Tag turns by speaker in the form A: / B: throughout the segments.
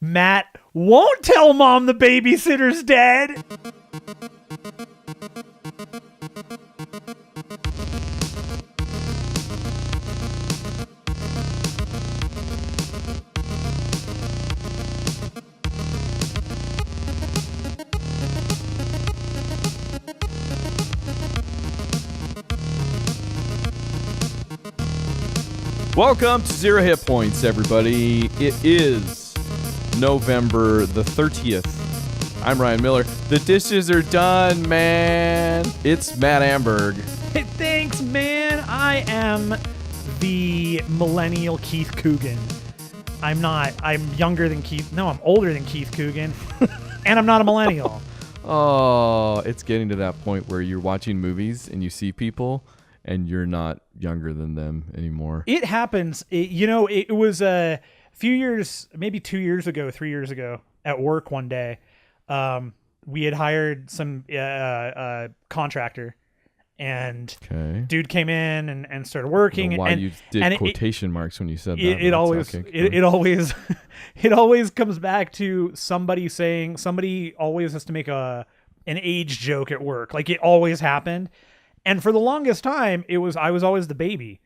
A: Matt won't tell mom the babysitter's dead.
B: Welcome to Zero Hit Points, everybody. It is November the 30th. I'm Ryan Miller. The dishes are done, man. It's Matt Amberg.
A: Hey, thanks, man. I am the millennial Keith Coogan. I'm not. I'm younger than Keith. No, I'm older than Keith Coogan. And I'm not a millennial.
B: Oh, it's getting to that point where you're watching movies and you see people and you're not younger than them anymore.
A: It happens. It was a few years, maybe 2 years ago, 3 years ago, at work one day. We had hired some contractor, and dude came in and started working.
B: Why
A: and
B: you did quotation marks when you said that?
A: It always comes back to somebody always has to make an age joke at work. Like, it always happened. And for the longest time, I was always the baby.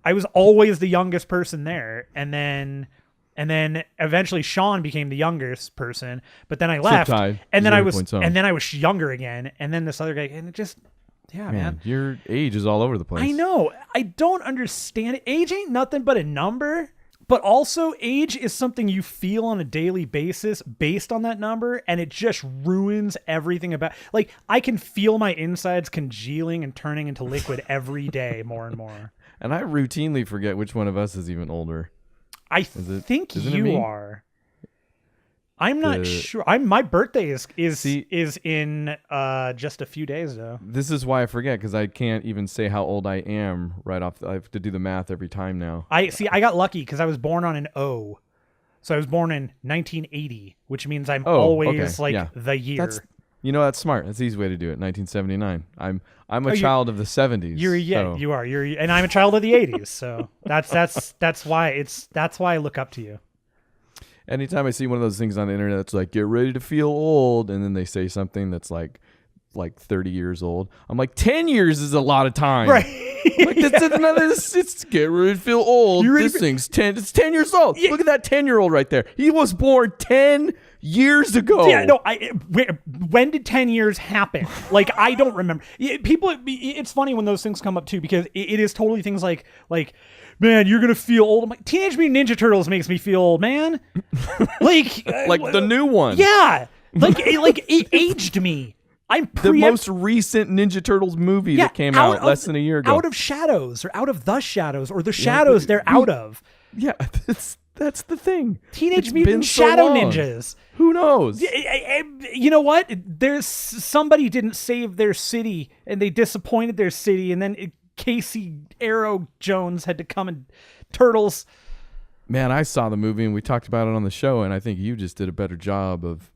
A: I was always the youngest person there. And then eventually Sean became the youngest person, but then I left. And then I was younger again. And then this other guy, and it just, man.
B: Your age is all over the place.
A: I know. I don't understand it. Age ain't nothing but a number. But also, age is something you feel on a daily basis based on that number, and it just ruins everything about. Like, I can feel my insides congealing and turning into liquid every day, more and more.
B: And I routinely forget which one of us is even older.
A: I think you are. I'm not sure. My birthday is in just a few days though.
B: This is why I forget, because I can't even say how old I am right off. I have to do the math every time now.
A: I got lucky because I was born on an O, so I was born in 1980, which means I'm always the year.
B: That's smart. That's the easy way to do it. 1979. I'm a child of the 70s.
A: You are. And I'm a child of the 80s. So that's why I look up to you.
B: Anytime I see one of those things on the internet that's like, get ready to feel old, and then they say something that's like 30 years old, I'm like, 10 years is a lot of time.
A: Right.
B: It's get ready to feel old. Thing's 10. It's 10 years old. Yeah. Look at that 10-year-old right there. He was born 10 years ago.
A: Yeah, no, when did 10 years happen? Like, I don't remember. It's funny when those things come up too, because it is totally things like, man, you're gonna feel old. I'm like, Teenage Mutant Ninja Turtles makes me feel old, man. Like
B: the new one.
A: Yeah, it aged me.
B: The most recent Ninja Turtles movie that came out less than a year ago.
A: Out of Shadows, or Out of the Shadows, or the Shadows they're out of.
B: Yeah, that's the thing.
A: Teenage Mutant Shadow Ninjas.
B: Who knows?
A: You know what? There's somebody didn't save their city, and they disappointed their city, and then Casey Arrow Jones had to come and Turtles.
B: Man, I saw the movie and we talked about it on the show, and I think you just did a better job of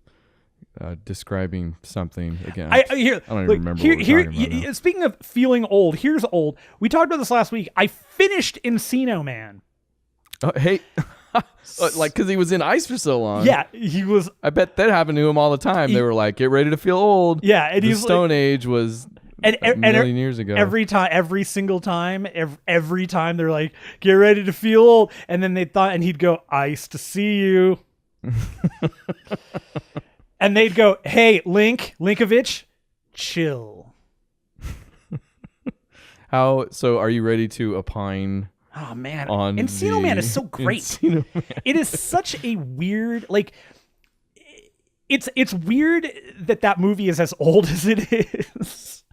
B: describing something again. I don't even remember what we're talking about now.
A: Speaking of feeling old, here's old. We talked about this last week. I finished Encino Man.
B: Hey, because he was in ice for so long.
A: Yeah, he was.
B: I bet that happened to him all the time. They were like, get ready to feel old.
A: Yeah, and
B: the Stone Age was a million years ago.
A: Every single time they're like, get ready to feel old. And then and he'd go, ice to see you. And they'd go, hey, Linkovich, chill.
B: So are you ready to opine?
A: Oh man, Encino Man is so great. It is such a weird, it's weird that movie is as old as it is.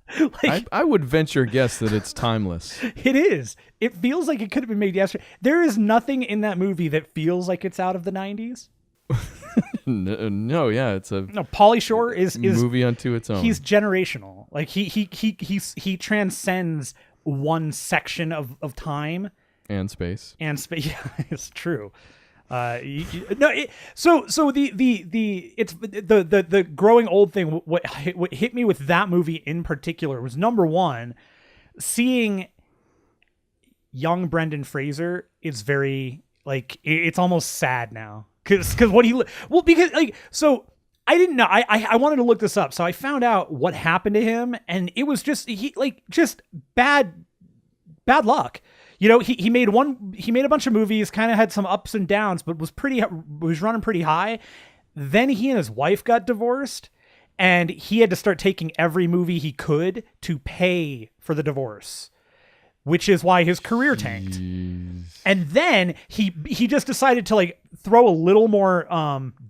B: I would venture a guess that it's timeless.
A: It is. It feels like it could have been made yesterday. There is nothing in that movie that feels like it's out of the 90s.
B: No, it's
A: Pauly Shore is
B: movie unto its own.
A: He's generational. Like he transcends one section of time
B: and space.
A: Yeah, it's true. So the growing old thing. What hit me with that movie in particular was, number one, seeing young Brendan Fraser is very, like, it's almost sad now. because what he well because like so I didn't know I wanted to look this up, so I found out what happened to him, and it was just just bad luck. You know, he made a bunch of movies, kind of had some ups and downs, but was running pretty high. Then he and his wife got divorced, and he had to start taking every movie he could to pay for the divorce, which is why his career tanked.
B: Jeez.
A: And then he just decided to like throw a little more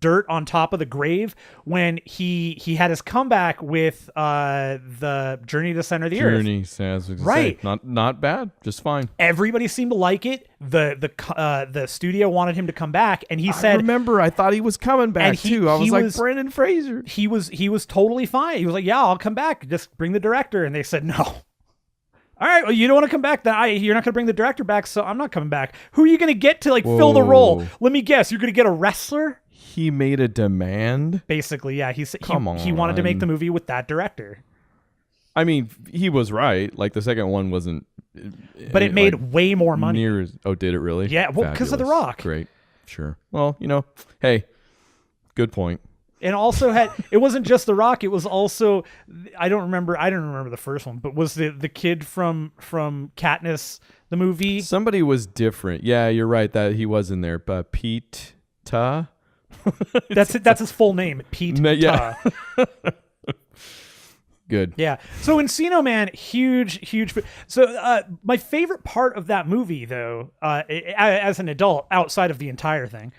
A: dirt on top of the grave when he had his comeback with the Journey to the Center of the Earth.
B: Journey, as we
A: Right.
B: say. Not bad, just fine.
A: Everybody seemed to like it. The studio wanted him to come back, and he said,
B: I remember, I thought he was coming back too. I was like, Brendan Fraser.
A: He was totally fine. He was like, yeah, I'll come back. Just bring the director. And they said, no. All right, well, you don't want to come back. Then you're not going to bring the director back, so I'm not coming back. Who are you going to get to fill the role? Let me guess. You're going to get a wrestler?
B: He made a demand?
A: Basically, yeah. He wanted to make the movie with that director.
B: I mean, he was right. Like, the second one wasn't...
A: But it made way more money.
B: Did it really?
A: Yeah, well, because of The Rock.
B: Great. Sure. Well, hey, good point.
A: And also it wasn't just The Rock, it was also I don't remember the first one, but was the kid from Katniss the movie?
B: Somebody was different. Yeah, you're right that he was in there. But Pete Ta?
A: That's his full name, Pete
B: yeah.
A: Ta.
B: Good.
A: Yeah. So Encino Man, huge. So my favorite part of that movie, though, as an adult, outside of the entire thing,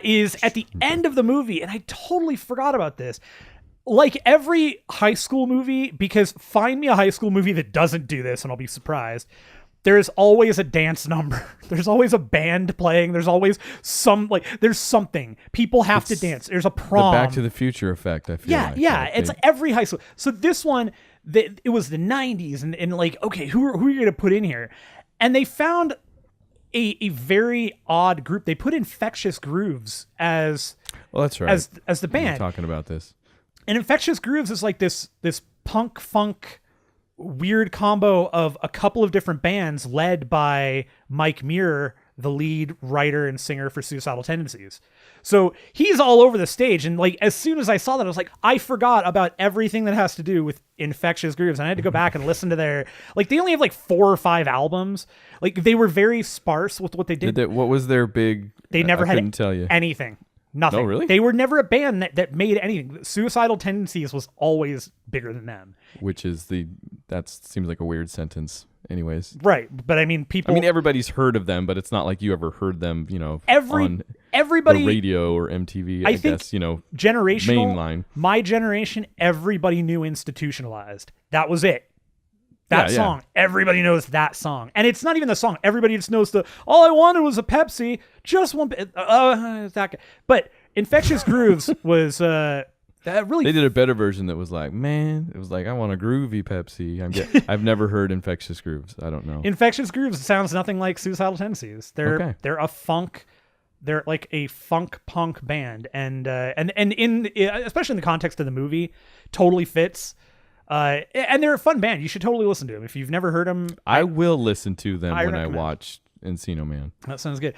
A: is at the end of the movie, and I totally forgot about this. Like every high school movie, because find me a high school movie that doesn't do this, and I'll be surprised. There's always a dance number. There's always a band playing. There's always there's something. People have to dance. There's a prom.
B: The Back to the Future effect, I feel like.
A: Yeah. It's every high school. So this one, it was the 90s, and like, okay, who are you going to put in here? And they found a very odd group. They put Infectious Grooves as
B: that's right.
A: as the band.
B: We're talking about this.
A: And Infectious Grooves is like this punk funk weird combo of a couple of different bands led by Mike Muir, the lead writer and singer for Suicidal Tendencies. So he's all over the stage, and like as soon as I saw that, I was like, I forgot about everything that has to do with Infectious Grooves, and I had to go back and listen to their they only have 4 or 5 albums. Like they were very sparse with what they did.
B: What was their big?
A: They never had
B: tell you
A: anything. Nothing.
B: Oh, really?
A: They were never a band that made anything. Suicidal Tendencies was always bigger than them.
B: Which is that seems like a weird sentence. Anyways.
A: Right. But I mean,
B: everybody's heard of them, but it's not like you ever heard them, on
A: everybody,
B: the radio or MTV, I guess,
A: generational,
B: mainline.
A: My generation, everybody knew Institutionalized. That was it. That song. Yeah. Everybody knows that song. And it's not even the song. Everybody just knows all I wanted was a Pepsi. Just one. That guy. But Infectious Grooves was that really.
B: They did a better version that was like, man, it was like, I want a groovy Pepsi. I've never heard Infectious Grooves. I don't know.
A: Infectious Grooves sounds nothing like Suicidal Tendencies. They're a funk. They're like a funk punk band, and especially in the context of the movie, totally fits. And they're a fun band. You should totally listen to them. If you've never heard them,
B: I will listen to them when
A: recommend.
B: I watch Encino Man.
A: That sounds good.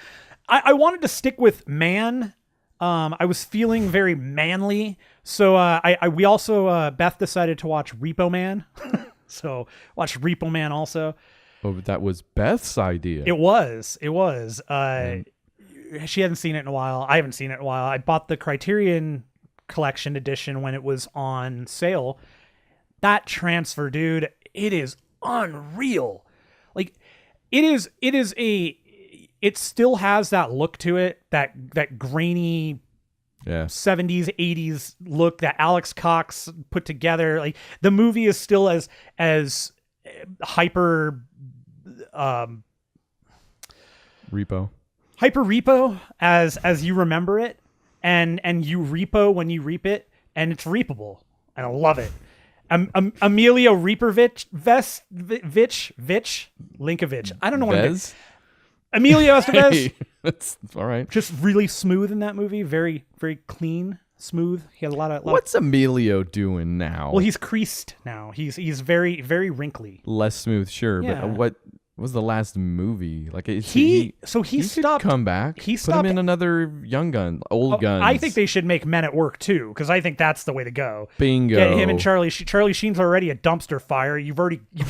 A: I wanted to stick with man. I was feeling very manly, so we also Beth decided to watch Repo Man, so watch Repo Man also.
B: Oh, but that was Beth's idea.
A: It was. She hadn't seen it in a while. I haven't seen it in a while. I bought the Criterion Collection edition when it was on sale. That transfer, dude, it is unreal. Like it still has that look to it, that grainy 70s, 80s look that Alex Cox put together. Like the movie is still as hyper repo as you remember it, and you repo when you reap it, and it's reapable, and I love it. Emilio Linkovich. I don't know what it is. Emilio Estevez.
B: Hey, that's all right.
A: Just really smooth in that movie. Very, very clean, smooth. He has a lot of.
B: What's Emilio doing now?
A: Well, he's creased now. He's very, very wrinkly.
B: Less smooth, sure.
A: Yeah.
B: But what? What was the last movie? Like
A: He
B: should
A: stopped.
B: come back.
A: He
B: Put
A: stopped.
B: him in another old guns.
A: I think they should make Men at Work too, because I think that's the way to go.
B: Bingo.
A: Get him and Charlie. Charlie Sheen's already a dumpster fire. You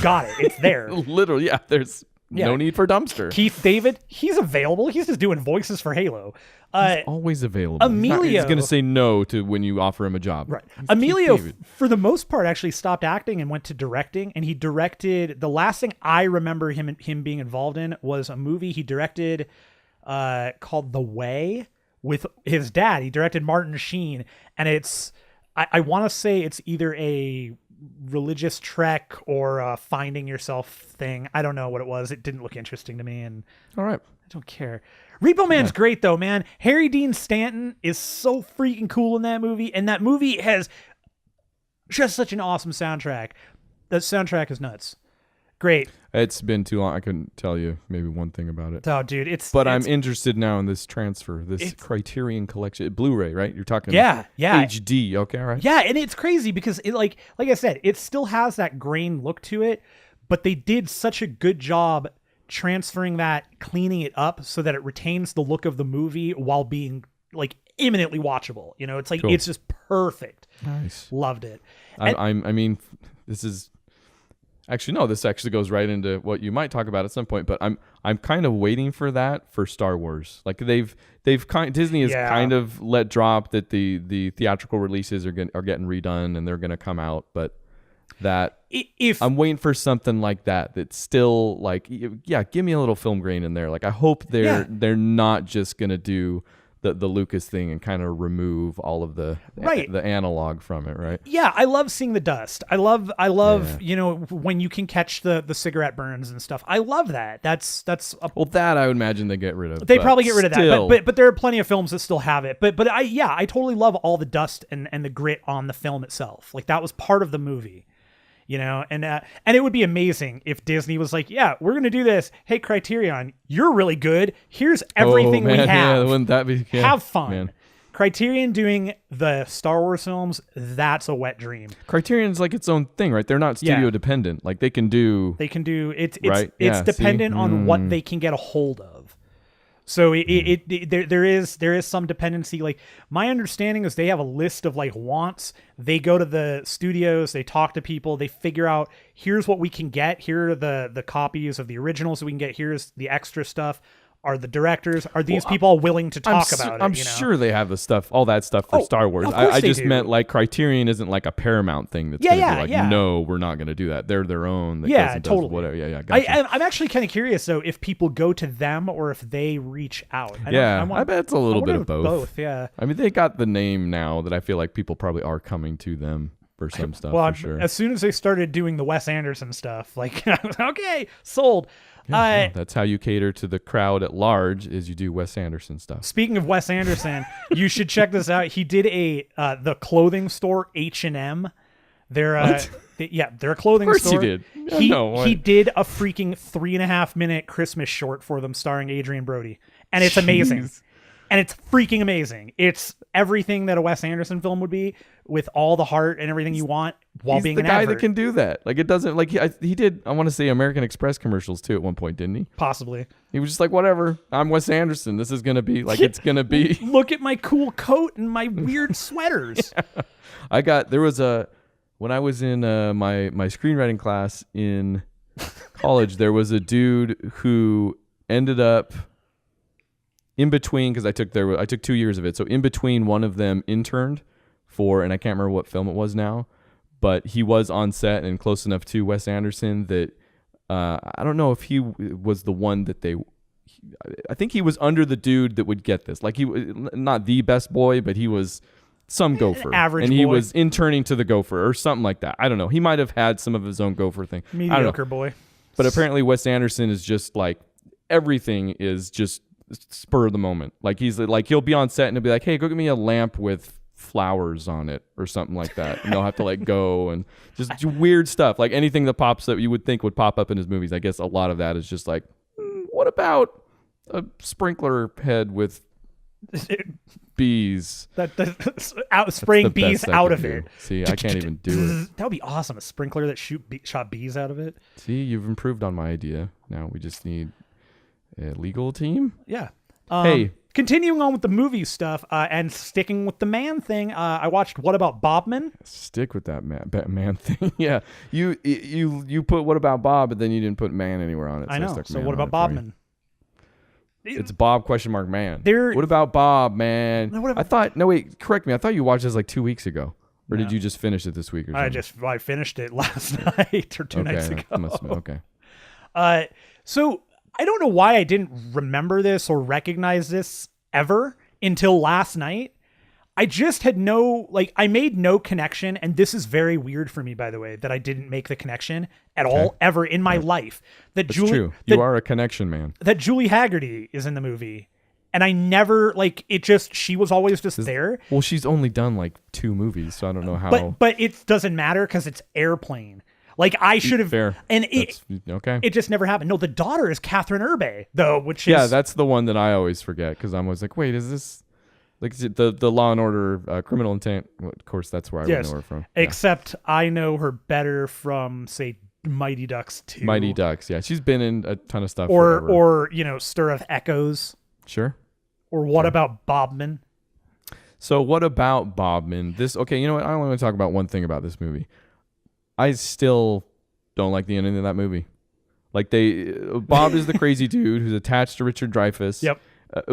A: got it. It's there.
B: Literally, yeah. There's no need for dumpster.
A: Keith David, he's available. He's just doing voices for Halo.
B: He's always available.
A: Emilio,
B: he's going to say no to when you offer him a job.
A: Right. Emilio, for the most part, actually stopped acting and went to directing. And he directed, the last thing I remember him being involved in was a movie he directed called The Way with his dad. He directed Martin Sheen. And it's, I want to say it's either a religious trek or a finding yourself thing. I don't know what it was. It didn't look interesting to me. And
B: all right.
A: I don't care. Repo Man's great though, man. Harry Dean Stanton is so freaking cool in that movie, and that movie has just such an awesome soundtrack. The soundtrack is nuts. Great.
B: It's been too long. I couldn't tell you maybe one thing about it.
A: Oh, dude,
B: I'm interested now in this transfer, this Criterion Collection, Blu-ray, right? You're talking HD. Okay, all right.
A: Yeah, and it's crazy because it like I said, it still has that grain look to it, but they did such a good job transferring that, cleaning it up so that it retains the look of the movie while being like imminently watchable. You know, it's like It's just perfect.
B: Nice.
A: Loved it.
B: I mean, this is actually no. This actually goes right into what you might talk about at some point. But I'm kind of waiting for that for Star Wars. Like Disney has kind of let drop that the theatrical releases are getting redone and they're going to come out, but that if I'm waiting for something like that that's still like, give me a little film grain in there. Like I hope they're not just gonna do the Lucas thing and kind of remove all of the analog from it, right?
A: Yeah, I love seeing the dust. I love you know, when you can catch the cigarette burns and stuff. I love that. That's
B: that I would imagine they get rid of.
A: They probably get rid of that, but there are plenty of films that still have it. But I totally love all the dust and the grit on the film itself. Like that was part of the movie. You know, and it would be amazing if Disney was like, yeah, we're going to do this. Hey, Criterion, you're really good. Here's everything we have.
B: Yeah, wouldn't that be? Yeah,
A: have fun. Man. Criterion doing the Star Wars films, that's a wet dream.
B: Criterion's like its own thing, right? They're not studio dependent. Like they can do it's
A: right? It's dependent on what they can get a hold of. So there is some dependency. Like my understanding is they have a list of like wants. They go to the studios, they talk to people, they figure out here's what we can get. Here are the copies of the originals that we can get. Here's the extra stuff. Are the directors, are these people willing to talk about it?
B: I'm sure they have the stuff, all that stuff for Star Wars. I just meant like Criterion isn't like a Paramount thing that's going to be like, no, we're not going to do that. They're their own. That
A: totally.
B: Whatever. Yeah. Gotcha.
A: I'm actually kind of curious though if people go to them or if they reach out.
B: I bet it's a little bit of both.
A: Yeah.
B: I mean, they got the name now that I feel like people probably are coming to them for some stuff.
A: Well,
B: for sure.
A: As soon as they started doing the Wes Anderson stuff, like, okay, sold.
B: That's how you cater to the crowd at large, is you do Wes Anderson stuff.
A: Speaking of Wes Anderson, you should check this out. He did the clothing store H&M. They're a clothing store.
B: Of course he did.
A: He did a freaking 3.5-minute Christmas short for them starring Adrian Brody. And it's amazing. And it's freaking amazing. It's everything that a Wes Anderson film would be, with all the heart and everything you want while being an
B: the guy
A: advert.
B: that can do that. Like it doesn't like he did. I want to say American Express commercials too at one point, didn't he?
A: Possibly.
B: He was just like, whatever. I'm Wes Anderson. This is gonna be like it's gonna be.
A: Look at my cool coat and my weird sweaters.
B: When I was in my screenwriting class in college, there was a dude who ended up in between, because I took 2 years of it. So in between, one of them interned for, and I can't remember what film it was now, but he was on set and close enough to Wes Anderson that I don't know if he was the one that I think he was under the dude that would get this. Like he was not the best boy, but he was some gopher.
A: Average
B: and
A: boy.
B: he was interning to the gopher or something like that. I don't know. He might have had some of his own gopher thing.
A: Mediocre boy.
B: But apparently Wes Anderson is just like, everything is just spur of the moment. Like he's like, he'll be on set and he'll be like, hey, go get me a lamp with flowers on it or something like that, and they'll have to like go and just weird stuff, like anything that pops up you would think would pop up in his movies. I guess a lot of that is just like, what about a sprinkler head with bees.
A: Out spraying
B: That's the
A: bees
B: best I
A: out
B: could
A: of
B: do.
A: it.
B: See, I can't even do it.
A: That would be awesome. A sprinkler that shot bees out of it.
B: See, you've improved on my idea. Now we just need a legal team.
A: Yeah.
B: Hey.
A: Continuing on with the movie stuff and sticking with the man thing, I watched What About Bobman?
B: Stick with that man thing. Yeah, you put What About Bob, but then you didn't put man anywhere on it.
A: I know.
B: stuck
A: So
B: man
A: what
B: on
A: about
B: it for you.
A: Bobman?
B: It's Bob question man.
A: There-
B: What about Bob, man?
A: No, what about-
B: I thought. No, wait. Correct me. I thought you watched this like 2 weeks ago, or did
A: No.
B: you just finish it this week? Or something?
A: I finished it last night or two nights ago.
B: Must have been, okay.
A: So I don't know why I didn't remember this or recognize this ever until last night. I just had I made no connection, and this is very weird for me, by the way, that I didn't make the connection at all ever in my life.
B: That's true. You are a connection man.
A: That Julie Haggerty is in the movie, and I never she was always just there.
B: Well, she's only done like 2 movies, so I don't know how.
A: But it doesn't matter because it's Airplane. I should have,
B: Fair.
A: and
B: okay.
A: it just never happened. No, the daughter is Catherine Urbe, though, which is
B: that's the one that I always forget because I'm always like, wait, is this like is it the Law and Order Criminal Intent? Well, of course, that's where I would know her from.
A: Except I know her better from say Mighty Ducks 2.
B: Mighty Ducks, yeah, she's been in a ton of stuff.
A: Or Stir of Echoes.
B: Sure.
A: Or What About Bobman?
B: So what about Bobman? Okay, you know what? I only want to talk about one thing about this movie. I still don't like the ending of that movie. Bob is the crazy dude who's attached to Richard Dreyfuss.
A: Yep.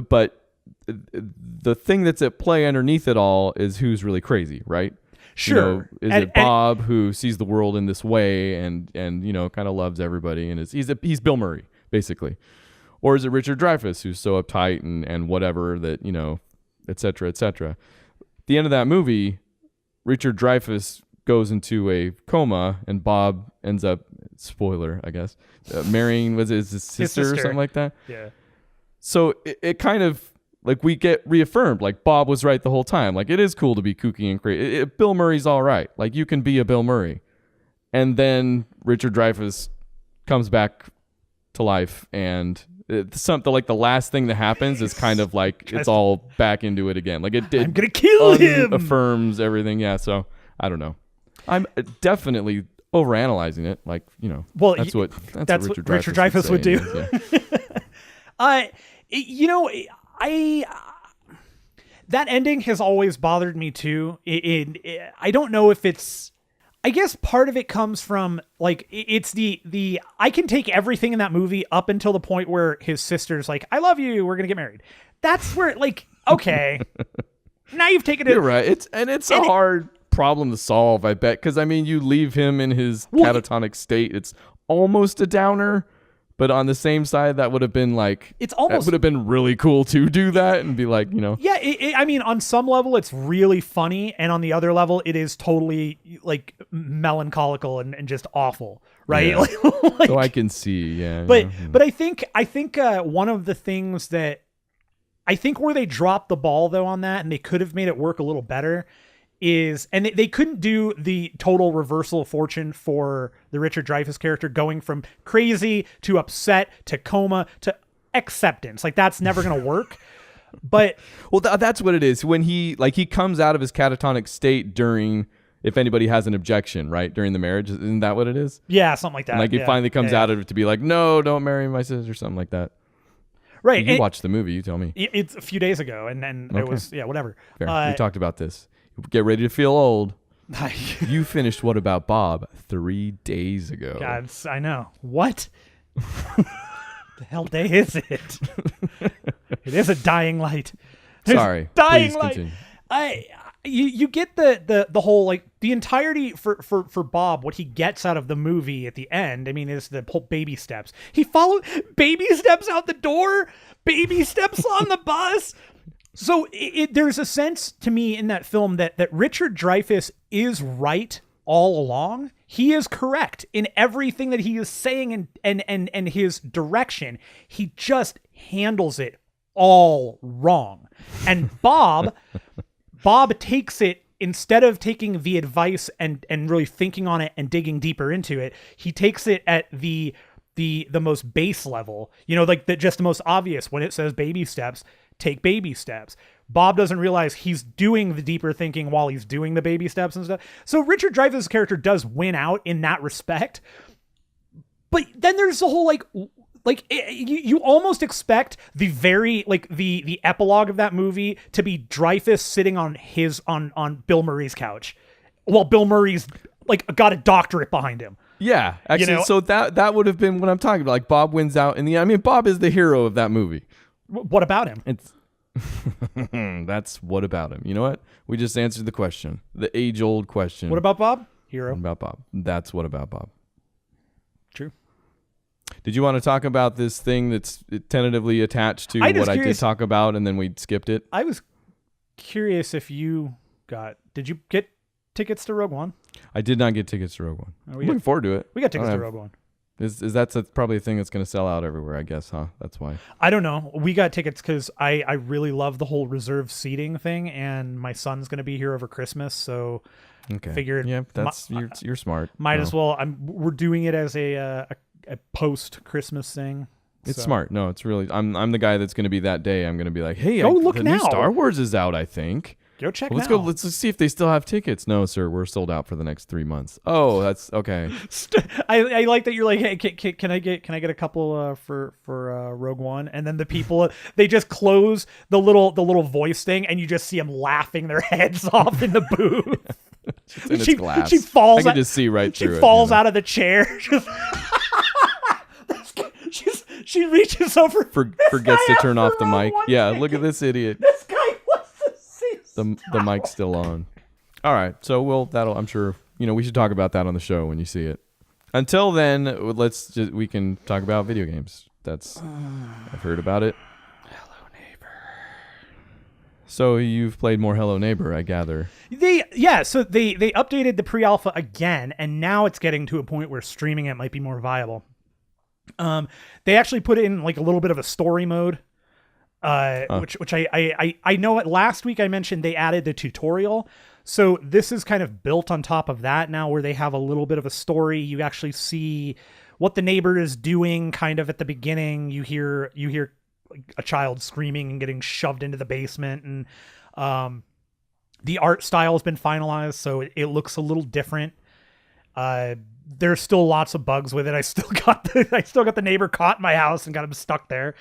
B: But the thing that's at play underneath it all is who's really crazy, right?
A: Sure.
B: Is it Bob who sees the world in this way and kind of loves everybody and he's Bill Murray basically, or is it Richard Dreyfuss who's so uptight and whatever that et cetera, et cetera. At the end of that movie, Richard Dreyfuss goes into a coma and Bob ends up, spoiler, I guess, marrying, was it his sister or something like that?
A: Yeah.
B: So it kind of, we get reaffirmed, Bob was right the whole time. It is cool to be kooky and crazy. Bill Murray's all right. You can be a Bill Murray. And then Richard Dreyfuss comes back to life and something the last thing that happens is kind of it's all back into it again. I'm
A: going to kill him.
B: Affirms everything. Yeah. So I don't know. I'm definitely overanalyzing it. Well, that's what Richard Dreyfuss
A: would do. That ending has always bothered me too. I don't know if it's. I guess part of it comes from it's the I can take everything in that movie up until the point where his sister's like, "I love you, we're gonna get married." That's where okay, now you've taken it.
B: You're right. It's a hard problem to solve, I bet, because you leave him in his catatonic state. It's almost a downer, but on the same side, that would have been it would have been really cool to do that and be
A: yeah. On some level it's really funny, and on the other level it is totally melancholical and just awful, right?
B: Yeah. So I can see, yeah.
A: But I think one of the things that I think where they dropped the ball though on that, and they could have made it work a little better, is, and they couldn't do the total reversal of fortune for the Richard Dreyfuss character going from crazy to upset to coma to acceptance. That's never going to work. But
B: that's what it is. When he comes out of his catatonic state during, if anybody has an objection, right? During the marriage. Isn't that what it is?
A: Yeah, something like that.
B: And he finally comes out of it to be no, don't marry my sister or something like that.
A: Right.
B: You watched the movie, you tell me.
A: It's a few days ago, and then it was, whatever.
B: Fair. We talked about this. Get ready to feel old. You finished What About Bob 3 days ago.
A: God, I know. What? The hell day is it? It is a dying light.
B: Sorry.
A: Dying
B: Please
A: light.
B: Continue.
A: You get the whole the entirety for Bob, what he gets out of the movie at the end. Is the whole baby steps. He followed baby steps out the door, baby steps on the bus. So there's a sense to me in that film that Richard Dreyfuss is right all along. He is correct in everything that he is saying and his direction. He just handles it all wrong. And Bob takes it, instead of taking the advice and really thinking on it and digging deeper into it, he takes it at the most base level, just the most obvious. When it says baby steps, take baby steps. Bob doesn't realize he's doing the deeper thinking while he's doing the baby steps and stuff. So Richard Dreyfuss' character does win out in that respect. But then there's the whole you almost expect the very the epilogue of that movie to be Dreyfuss sitting on Bill Murray's couch while Bill Murray's got a doctorate behind him.
B: Yeah, actually, so that would have been what I'm talking about. Like Bob wins out in the. I mean, Bob is the hero of that movie.
A: What about him?
B: It's that's what about him. You know what? We just answered the question, the age-old question.
A: What about Bob? Hero.
B: What about Bob? That's what about Bob.
A: True.
B: Did you want to talk about this thing that's tentatively attached to what I did talk about, and then we skipped it?
A: I was curious if you did you get tickets to Rogue One?
B: I did not get tickets to Rogue One. I'm looking forward to it.
A: We got tickets to Rogue One.
B: Is that's probably a thing that's going to sell out everywhere, I guess, huh? That's why.
A: I don't know. We got tickets because I really love the whole reserved seating thing, and my son's going to be here over Christmas, so figured.
B: Yeah, that's you're smart.
A: Might as well. We're doing it as a post Christmas thing.
B: It's smart. No, it's really. I'm the guy that's going to be that day. I'm going to be like, hey,
A: look
B: the
A: now.
B: New Star Wars is out, I think.
A: Go check.
B: Let's go. Let's see if they still have tickets. No, sir, we're sold out for the next 3 months. Oh, that's okay.
A: I like that you're like, hey, can I get a couple for Rogue One? And then the people they just close the little voice thing, and you just see them laughing their heads off in the booth. She falls.
B: I can just see right through it.
A: She falls out of the chair. She reaches over.
B: Forgets to turn off the mic. Yeah, look at this idiot.
A: This guy wants to see.
B: The mic's still on. All right, so I'm sure we should talk about that on the show when you see it. Until then, we can talk about video games. I've heard about it.
A: Hello Neighbor.
B: So you've played more Hello Neighbor, I gather.
A: So they updated the pre-alpha again, and now it's getting to a point where streaming it might be more viable. They actually put in a little bit of a story mode, which I know. Last week I mentioned they added the tutorial, so this is kind of built on top of that now, where they have a little bit of a story. You actually see what the neighbor is doing, kind of at the beginning. You hear a child screaming and getting shoved into the basement, and the art style has been finalized, so it looks a little different. There's still lots of bugs with it. I still got the neighbor caught in my house and got him stuck there.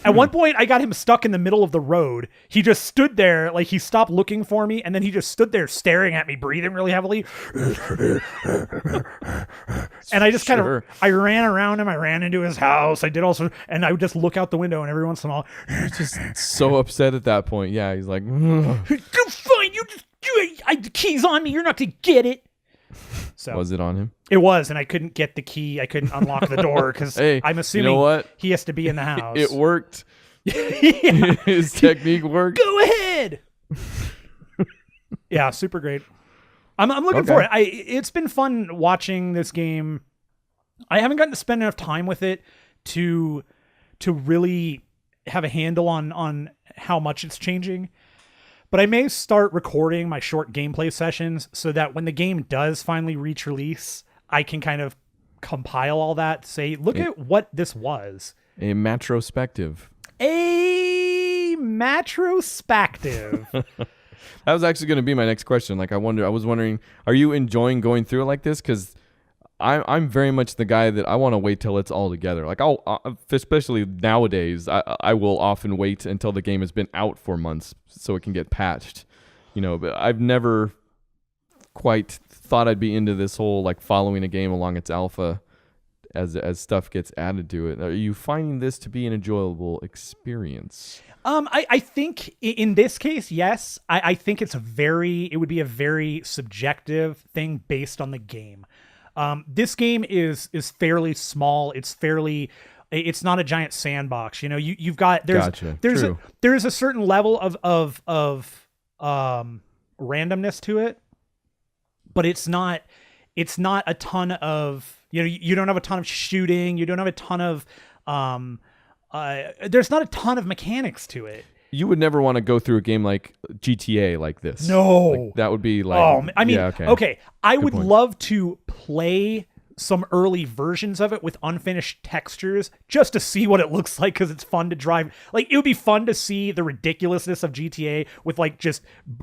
A: At one point, I got him stuck in the middle of the road. He just stood there, he stopped looking for me, and then he just stood there staring at me, breathing really heavily. And I just I ran around him. I ran into his house. I did also, and I would just look out the window, and every once in a while,
B: just so upset at that point. Yeah, he's like,
A: "You're fine. The key's on me. You're not gonna get it." So
B: was it on him?
A: It was, and I couldn't get the key. I couldn't unlock the door because I'm assuming he has to be in the house.
B: It worked. His technique worked.
A: Go ahead. Yeah, super great. I'm looking for it. It's been fun watching this game. I haven't gotten to spend enough time with it to really have a handle on how much it's changing. But I may start recording my short gameplay sessions so that when the game does finally reach release, I can kind of compile all that, say, look at what this was.
B: A matrospective.
A: That
B: was actually going to be my next question. I was wondering, are you enjoying going through it like this? Because I'm very much the guy that I want to wait till it's all together. Especially nowadays, I will often wait until the game has been out for months so it can get patched. But I've never quite thought I'd be into this whole following a game along its alpha as stuff gets added to it. Are you finding this to be an enjoyable experience?
A: I think in this case, yes. I think it would be a very subjective thing based on the game. This game is fairly small. It's not a giant sandbox. You've got there's a certain level of randomness to it, but it's not a ton of, you don't have a ton of shooting. You don't have a ton of, there's not a ton of mechanics to it.
B: You would never want to go through a game like GTA like this.
A: No.
B: That would be
A: okay. I would love to play some early versions of it with unfinished textures just to see what it looks like, because it's fun to drive. Like, it would be fun to see the ridiculousness of GTA with like just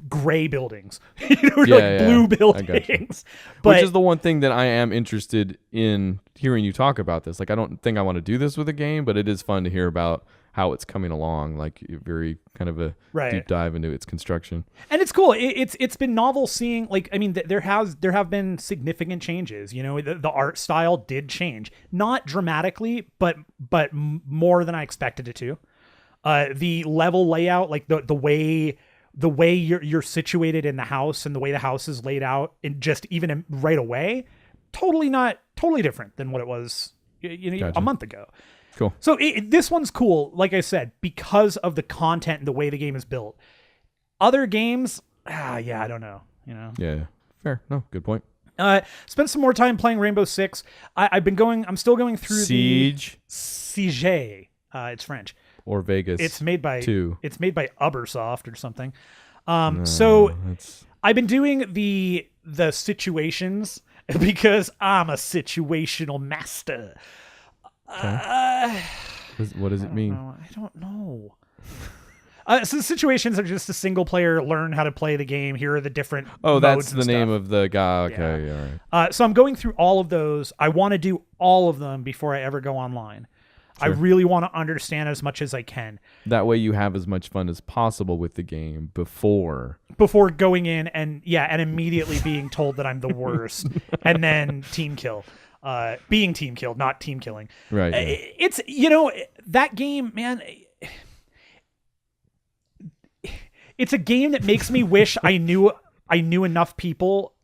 A: gray buildings, blue buildings.
B: Which is the one thing that I am interested in hearing you talk about this. Like, I don't think I want to do this with a game, but it is fun to hear about how it's coming along, like very kind of a deep dive into its construction.
A: And it's cool. It's been novel seeing, like, I mean, there have been significant changes. The art style did change, not dramatically, but more than I expected it to. The level layout, like the way you're situated in the house and the way the house is laid out, and just even right away, totally different than what it was
B: Gotcha.
A: a month ago.
B: Cool.
A: So this one's cool, like I said, because of the content and the way the game is built. Other games, I don't know.
B: Yeah. Fair. No, good point.
A: Spent some more time playing Rainbow Six. I'm still going through
B: Siege.
A: Siege. It's French.
B: Or Vegas.
A: It's made by
B: 2.
A: It's made by Ubisoft or something. So I've been doing the situations because I'm a situational master.
B: Okay. What does it mean?
A: I don't know. So the situations are just a single player learn how to play the game. Here are the different modes
B: that's the
A: and
B: name
A: stuff.
B: of the guy. Okay,
A: Yeah.
B: All right.
A: So I'm going through all of those. I want to do all of them before I ever go online.
B: Sure.
A: I really want to understand as much as I can.
B: That way you have as much fun as possible with the game before
A: going in and immediately being told that I'm the worst and then team kill. Being team killed, not team killing.
B: Right. Yeah.
A: It's, that game, man, it's a game that makes me wish I knew enough people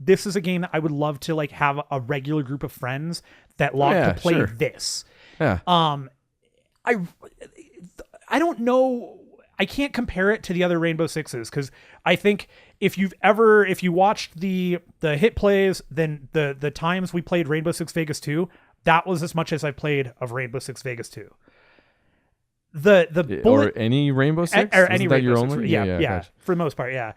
A: this is a game that I would love to like have a regular group of friends that love to play this.
B: Yeah.
A: I don't know. I can't compare it to the other Rainbow Sixes, because I think if you watched the hit plays, then the times we played Rainbow Six Vegas 2, that was as much as I played of Rainbow Six Vegas 2. The bullet,
B: or any Rainbow Six,
A: or any
B: Isn't that
A: Rainbow
B: your
A: Six,
B: only?
A: yeah,
B: Gotcha.
A: for the most part, yeah.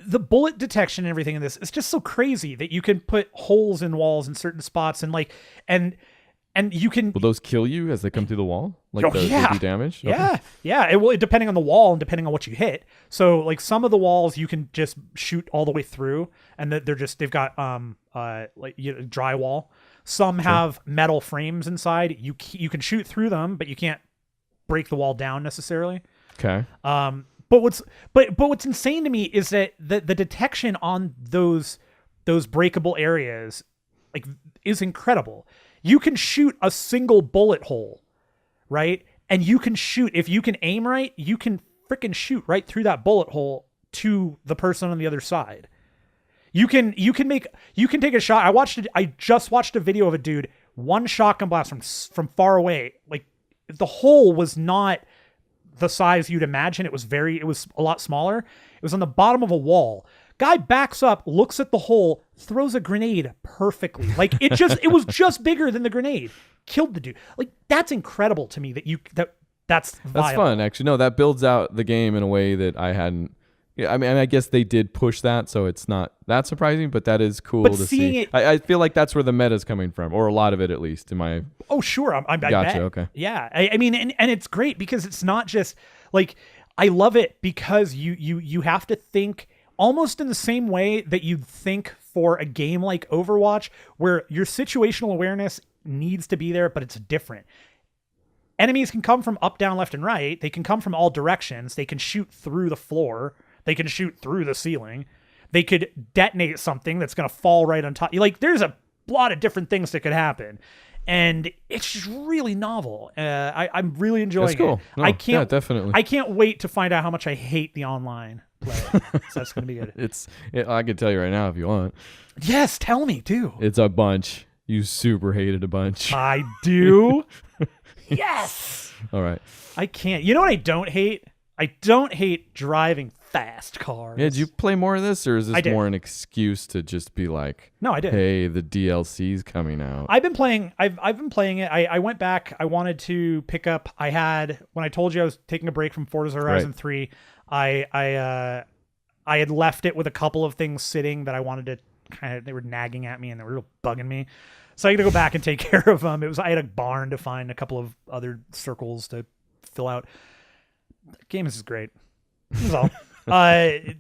A: The bullet detection and everything in this is just so crazy that you can put holes in walls in certain spots and you can.
B: Will those kill you as they come through the wall? Like they do damage?
A: Yeah, yeah. It will, depending on the wall and depending on what you hit. So like some of the walls you can just shoot all the way through, and they've got drywall. Some have metal frames inside. You can shoot through them, but you can't break the wall down necessarily.
B: Okay.
A: But what's insane to me is that the detection on those breakable areas is incredible. You can shoot a single bullet hole, right? And you can shoot, if you can aim right, you can freaking shoot right through that bullet hole to the person on the other side. You can take a shot. I just watched a video of a dude, one shotgun blast from far away. Like, the hole was not the size you'd imagine. It was a lot smaller. It was on the bottom of a wall. Guy backs up, looks at the hole, throws a grenade perfectly. Like, it was just bigger than the grenade. Killed the dude. Like, that's incredible to me that's viable.
B: That's fun, actually. No, that builds out the game in a way that I hadn't. Yeah, I mean, I guess they did push that, so it's not that surprising, but that is cool to see. I feel like that's where the meta's coming from, or a lot of it, at least, in my.
A: Oh, sure. I
B: gotcha.
A: bet.
B: Okay.
A: Yeah. I mean, and it's great because it's not just like, I love it because you have to think almost in the same way that you'd think for a game like Overwatch, where your situational awareness needs to be there, but it's different. Enemies can come from up, down, left, and right. They can come from all directions. They can shoot through the floor. They can shoot through the ceiling. They could detonate something that's going to fall right on top. Like, there's a lot of different things that could happen. And it's just really novel. I'm really enjoying
B: That's cool.
A: it.
B: No, definitely.
A: I can't wait to find out how much I hate the online play. So that's going to be good.
B: I can tell you right now if you want.
A: Yes, tell me, too.
B: It's a bunch. You super hated a bunch.
A: I do. Yes.
B: All right.
A: I can't. You know what I don't hate? I don't hate driving fast cars.
B: Yeah, did you play more of this, or is this more an excuse to just be like,
A: no, I did.
B: Hey, the DLC's coming out.
A: I've been playing it. I went back. I wanted to pick up. When I told you I was taking a break from Forza Horizon 3, I had left it with a couple of things sitting that I wanted to they were nagging at me and they were real bugging me. So I had to go back and take care of them. I had a barn to find a couple of other circles to fill out. The game is great. That's all.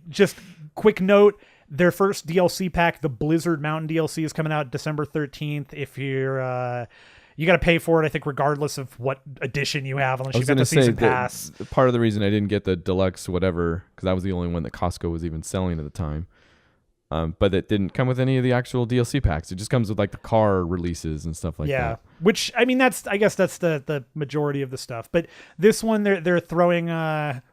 A: Just quick note. Their first DLC pack, the Blizzard Mountain DLC, is coming out December 13th. If you're, you got to pay for it, I think, regardless of what edition you have, unless you've got the season pass.
B: Part of the reason I didn't get the deluxe whatever, because that was the only one that Costco was even selling at the time. But it didn't come with any of the actual DLC packs. It just comes with like the car releases and stuff like that. Yeah,
A: which I mean, I guess that's the majority of the stuff. But this one, they're throwing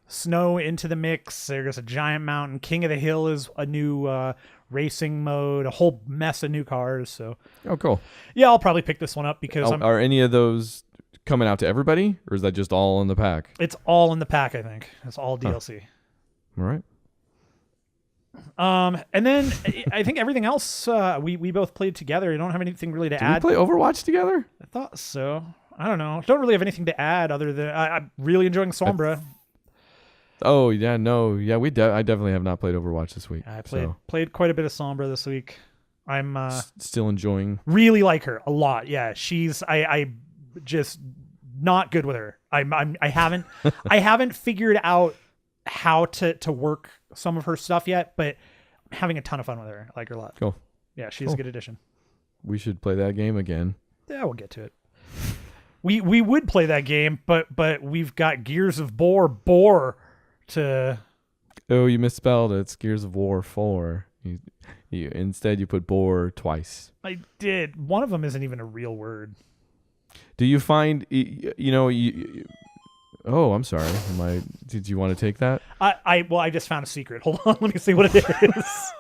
A: snow into the mix. There's a giant mountain. King of the Hill is a new racing mode. A whole mess of new cars. So
B: cool.
A: Yeah, I'll probably pick this one up because
B: are any of those coming out to everybody, or is that just all in the pack?
A: It's all in the pack. I think it's all DLC.
B: All right.
A: And then I think everything else we both played together. I don't have anything really to add.
B: Did we play Overwatch together?
A: I thought so. I don't know. Don't really have anything to add other than I'm really enjoying Sombra.
B: Oh yeah, no, yeah, I definitely have not played Overwatch this week.
A: I played quite a bit of Sombra this week. I'm
B: still enjoying.
A: Really like her a lot. Yeah, she's I just not good with her. I haven't figured out how to work some of her stuff yet, but I'm having a ton of fun with her. I like her a lot.
B: Cool.
A: Yeah, she's a good addition.
B: We should play that game again.
A: Yeah, we'll get to it. We would play that game, but we've got Gears of Boar to.
B: Oh, you misspelled it. It's Gears of War 4. You instead you put boar twice.
A: I did. One of them isn't even a real word.
B: Do you find Oh, I'm sorry. Did you want to take that?
A: I just found a secret. Hold on, let me see what it is.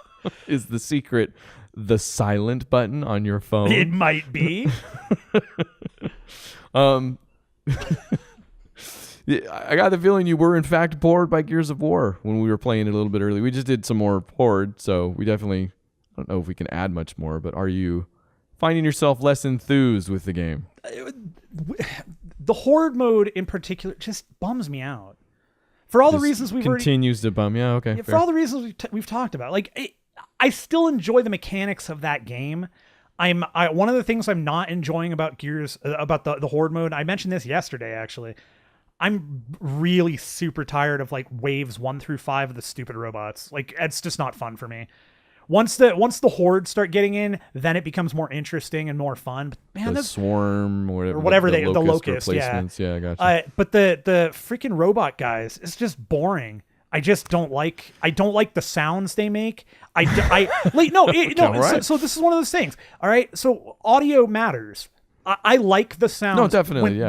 B: Is the secret the silent button on your phone?
A: It might be.
B: I got the feeling you were in fact bored by Gears of War when we were playing it a little bit early. We just did some more Horde, so we definitely, I don't know if we can add much more, but are you finding yourself less enthused with the game?
A: The Horde mode in particular just bums me out. For all the reasons we've
B: continues to bum. Yeah, okay.
A: Yeah, for all the reasons we've talked about. Like, I still enjoy the mechanics of that game. One of the things I'm not enjoying about Gears, about the Horde mode, I mentioned this yesterday, actually. I'm really super tired of like waves 1 through 5 of the stupid robots. Like, it's just not fun for me. Once the hordes start getting in, then it becomes more interesting and more fun. But man,
B: the swarm or
A: whatever the
B: locust
A: replacements.
B: Yeah, I gotcha.
A: But the freaking robot guys, it's just boring. I just don't like. I don't like the sounds they make.
B: Right.
A: So this is one of those things. All right. So audio matters. I like the sounds.
B: No, definitely.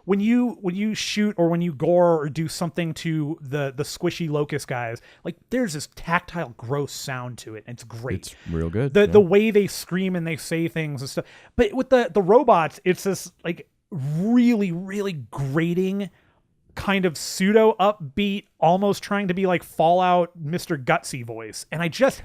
A: When you shoot or when you gore or do something to the squishy locust guys, like there's this tactile, gross sound to it, and it's great.
B: It's real good.
A: The way they scream and they say things and stuff. But with the robots, it's this like really, really grating kind of pseudo upbeat, almost trying to be like Fallout Mr. Gutsy voice, and I just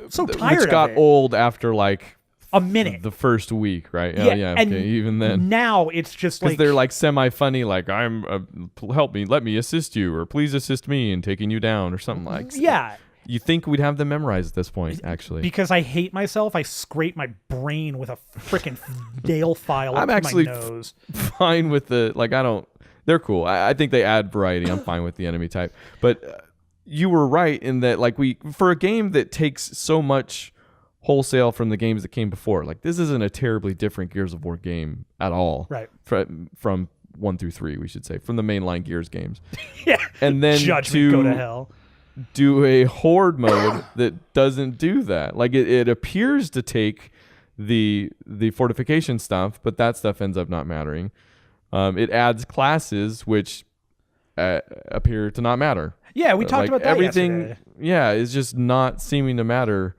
A: so tired of it.
B: Which got old after like
A: a minute,
B: the first week, right? Yeah.
A: And
B: okay, even then,
A: now it's just like
B: they're like semi-funny, like I'm help me, let me assist you, or please assist me in taking you down, or something like.
A: Yeah.
B: You think we'd have them memorized at this point, actually?
A: Because I hate myself, I scrape my brain with a freaking nail file up my nose.
B: Fine with the I don't. They're cool. I think they add variety. I'm fine with the enemy type, but you were right in that for a game that takes so much wholesale from the games that came before. Like, this isn't a terribly different Gears of War game at all.
A: Right.
B: From 1 through 3, we should say, from the mainline Gears games.
A: Yeah.
B: And then
A: Judgment go to hell.
B: Do a Horde mode that doesn't do that. Like, it appears to take the fortification stuff, but that stuff ends up not mattering. It adds classes which appear to not matter.
A: Yeah, we talked about that
B: everything.
A: Yesterday.
B: Yeah, is just not seeming to matter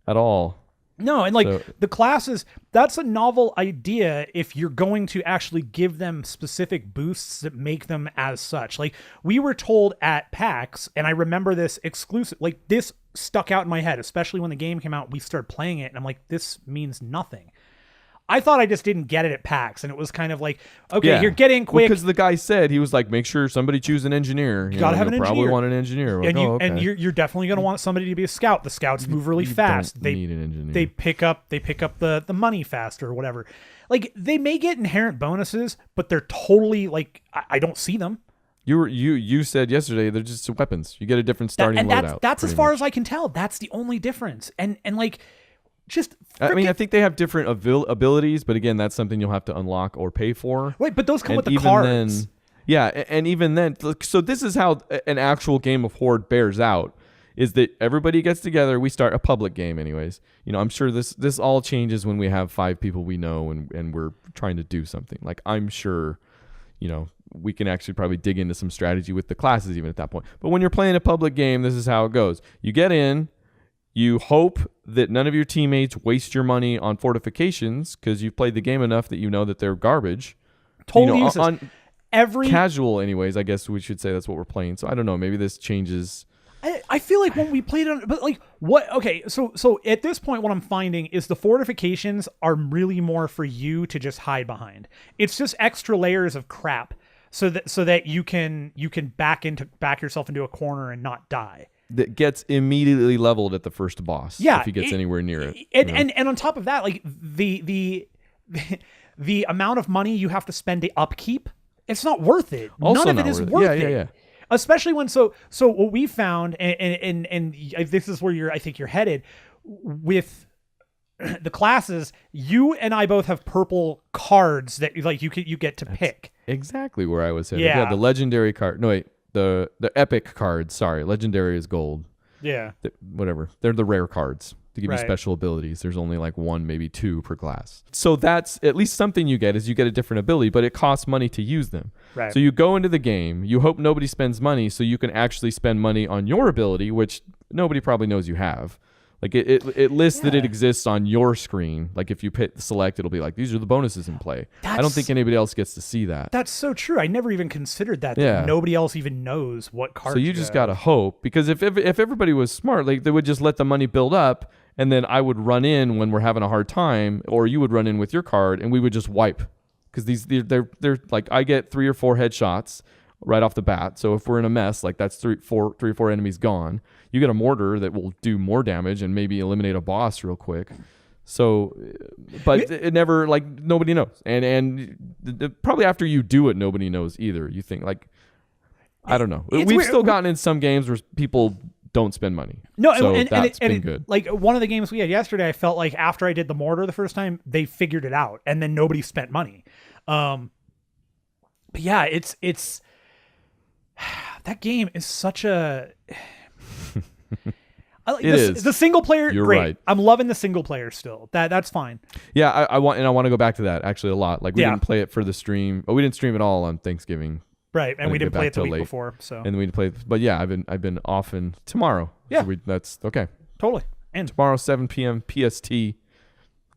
B: at all.
A: No, and the classes, that's a novel idea if you're going to actually give them specific boosts that make them as such. Like, we were told at PAX, and I remember this exclusive, like, this stuck out in my head, especially when the game came out, we started playing it, and I'm like, this means nothing. I thought I just didn't get it at PAX, and it was kind of like, okay, here, get in quick.
B: Because the guy said, he was like, make sure somebody choose an engineer.
A: You gotta have an engineer.
B: Probably want an engineer.
A: And, you're definitely gonna want somebody to be a scout. The scouts move really fast.
B: Don't need an engineer.
A: They pick up the money faster or whatever. Like, they may get inherent bonuses, but they're totally like, I don't see them.
B: You said yesterday they're just weapons. You get a different starting loadout.
A: That's as far as I can tell. That's the only difference. And like, just
B: I think they have different abilities, but again, that's something you'll have to unlock or pay for.
A: Wait, but those come with the cards.
B: And even then, so this is how an actual game of Horde bears out. Is that everybody gets together, we start a public game anyways. I'm sure this all changes when we have 5 people we know and we're trying to do something. Like, I'm sure, we can actually probably dig into some strategy with the classes even at that point. But when you're playing a public game, this is how it goes. You get in, you hope that none of your teammates waste your money on fortifications because you've played the game enough that you know that they're garbage.
A: Totally useless.
B: On casual anyways, I guess we should say that's what we're playing. So I don't know, maybe this changes.
A: I feel like when we played on, but like what? Okay, so at this point, what I'm finding is the fortifications are really more for you to just hide behind. It's just extra layers of crap, so that you can back yourself into a corner and not die.
B: That gets immediately leveled at the first boss.
A: Yeah,
B: if he gets anywhere near it.
A: And on top of that, like the amount of money you have to spend to upkeep, it's not worth it.
B: Also
A: None of it is worth it.
B: Yeah.
A: Especially when so what we found, and this is where I think you're headed with the classes. You and I both have purple cards that like you get to pick.
B: Exactly where I was headed.
A: Yeah,
B: the legendary card. No wait, the epic cards. Sorry, legendary is gold.
A: Yeah,
B: whatever. They're the rare cards to give you special abilities. There's only like 1, maybe 2 per class. So that's at least something you get is you get a different ability, but it costs money to use them.
A: Right.
B: So you go into the game, you hope nobody spends money so you can actually spend money on your ability, which nobody probably knows you have. Like it lists that it exists on your screen. Like if you hit select, it'll be like, these are the bonuses in play. I don't think anybody else gets to see that.
A: That's so true. I never even considered that. That nobody else even knows what cards.
B: So you just got to hope, because if everybody was smart, like they would just let the money build up, and then I would run in when we're having a hard time, or you would run in with your card, and we would just wipe. Because they're like, I get 3 or 4 headshots right off the bat. So if we're in a mess, like that's 3 or 4 enemies gone. You get a mortar that will do more damage and maybe eliminate a boss real quick. So, but it never, like, nobody knows. And probably after you do it, nobody knows either. You think, like, I don't know. We've still gotten in some games where people don't spend money.
A: No,
B: so that's been good.
A: Like one of the games we had yesterday, I felt like after I did the mortar the first time, they figured it out, and then nobody spent money. But yeah, it's that game is such a.
B: It is.
A: The single player.
B: You're
A: great.
B: right.
A: I'm loving the single player still. That's fine.
B: Yeah, I want to go back to that actually a lot. Like we didn't play it for the stream. We didn't stream at all on Thanksgiving.
A: Right, and we didn't play it the week before. So
B: and we didn't play. But yeah, I've been off tomorrow.
A: Yeah,
B: so that's okay.
A: Totally. And
B: tomorrow 7 p.m. PST.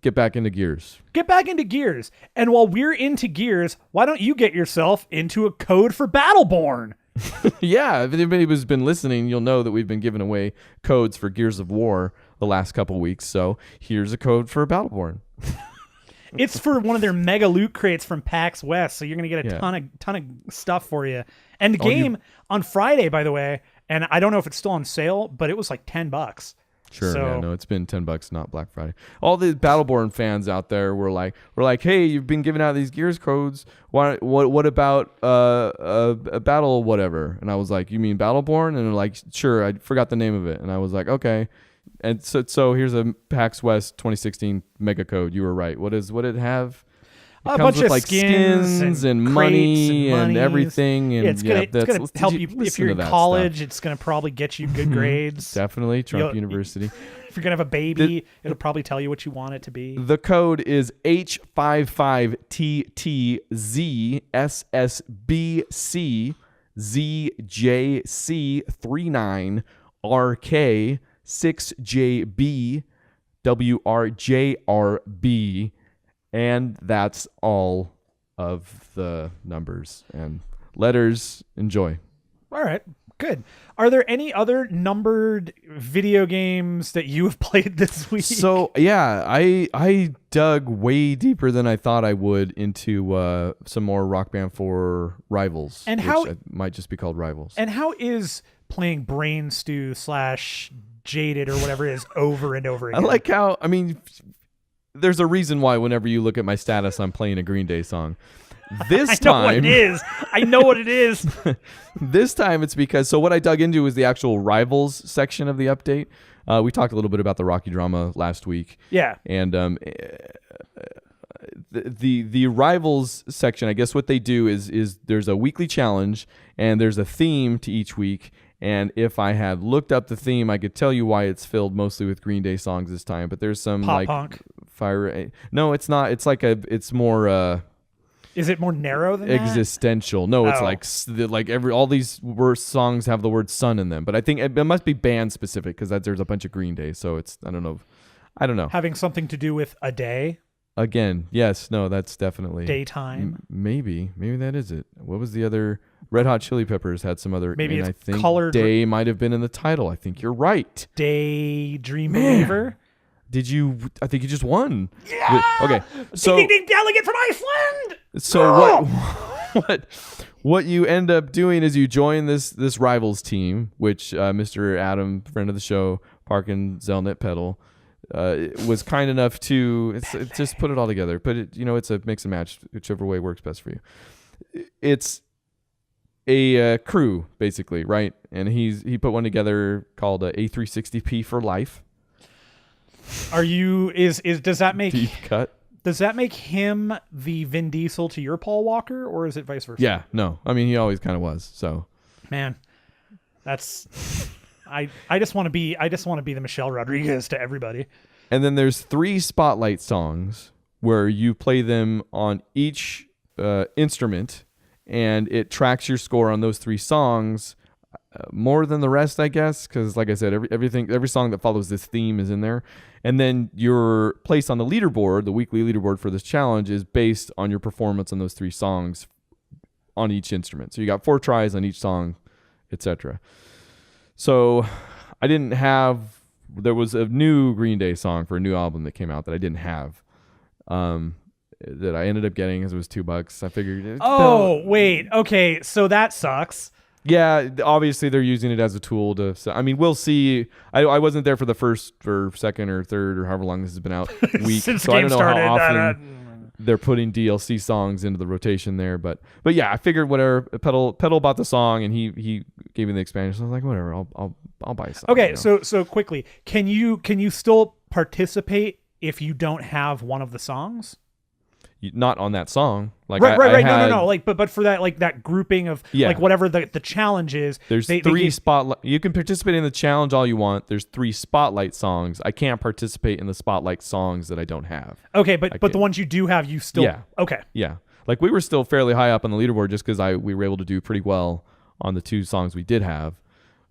B: Get back into Gears.
A: Get back into Gears. And while we're into Gears, why don't you get yourself into a code for Battleborn?
B: Yeah, if anybody who's been listening, you'll know that we've been giving away codes for Gears of War the last couple weeks. So here's a code for Battleborn.
A: It's for one of their mega loot crates from PAX West, so you're gonna get a ton of stuff for you. And the game on Friday, by the way, and I don't know if it's still on sale, but it was like $10.
B: Sure, yeah, no, it's been $10, not Black Friday. All the Battleborn fans out there were like, hey, you've been giving out these Gears codes. What about a battle whatever? And I was like, you mean Battleborn? And they're like, sure, I forgot the name of it. And I was like, okay. And so here's a PAX West 2016 mega code. You were right. What did it have? It
A: a
B: comes
A: bunch
B: with
A: of
B: like skins and money and everything. And
A: it's gonna help you if you're in college.
B: Stuff.
A: It's gonna probably get you good grades.
B: Definitely, Trump University.
A: If you're gonna have a baby, it'll probably tell you what you want it to be.
B: The code is H55TTZSSBC ZJC39RK6JBWRJRB. And that's all of the numbers and letters. Enjoy.
A: All right. Good. Are there any other numbered video games that you have played this week?
B: So yeah, I dug way deeper than I thought I would into some more Rock Band 4 Rivals,
A: and
B: which might just be called Rivals.
A: And how is playing Brain Stew / Jaded or whatever it is over and over again?
B: I like how, I mean, there's a reason why whenever you look at my status, I'm playing a Green Day song. This time,
A: I know what it is. I know what it is.
B: This time it's because, so what I dug into is the actual Rivals section of the update. We talked a little bit about the Rocky drama last week.
A: Yeah.
B: And the Rivals section, I guess what they do is there's a weekly challenge and there's a theme to each week. And if I had looked up the theme, I could tell you why it's filled mostly with Green Day songs this time. But there's some
A: pop
B: like
A: punk.
B: Fire. No, it's not. It's like it's more.
A: Is it more narrow than
B: existential? No, it's like all these songs have the word sun in them. But I think it must be band specific because there's a bunch of Green Day. So it's I don't know.
A: Having something to do with a day.
B: Again, yes, no, that's definitely
A: daytime.
B: Maybe that is it. What was the other? Red Hot Chili Peppers had some other.
A: Maybe
B: and
A: it's
B: I think
A: colored.
B: Day might have been in the title. I think you're right.
A: Daydream Believer.
B: Did you? I think you just won.
A: Yeah.
B: Okay. So
A: ding, ding, ding, delegate from Iceland.
B: So what you end up doing is you join this Rivals team, which Mr. Adam, friend of the show, Parkin Zelnet Pedal, was kind enough to just put it all together. But it's a mix and match, whichever way works best for you. It's a crew basically, right? And he put one together called A360P for Life.
A: Does that make
B: deep cut?
A: Does that make him the Vin Diesel to your Paul Walker, or is it vice versa?
B: Yeah, no. I mean, he always kind of was. So,
A: man, that's I just want to be the Michelle Rodriguez to everybody.
B: And then there's 3 spotlight songs where you play them on each instrument, and it tracks your score on those 3 songs more than the rest, I guess, because like I said, every song that follows this theme is in there. And then your place on the leaderboard, the weekly leaderboard for this challenge, is based on your performance on those 3 songs on each instrument. So you got 4 tries on each song, etc. So there was a new Green Day song for a new album that came out that I didn't have, that I ended up getting because it was $2. I figured.
A: Wait. Okay. So that sucks.
B: Yeah, obviously they're using it as a tool to. So, I mean, we'll see. I wasn't there for the first or second or third or however long this has been out week,
A: since
B: so
A: the
B: I
A: game
B: don't know
A: started,
B: how often they're putting DLC songs into the rotation there. But yeah, I figured whatever. Pedal bought the song and he gave me the expansion. So I was like, whatever, I'll buy some.
A: Okay, so quickly, can you still participate if you don't have one of the songs?
B: Not on that song. Like
A: right. No. Like, but for that, like that grouping of like whatever the challenge is.
B: There's 3 spotlight. You can participate in the challenge all you want. There's 3 spotlight songs. I can't participate in the spotlight songs that I don't have.
A: Okay, but the ones you do have, you still.
B: Yeah.
A: Okay.
B: Yeah. Like we were still fairly high up on the leaderboard just because we were able to do pretty well on the 2 songs we did have.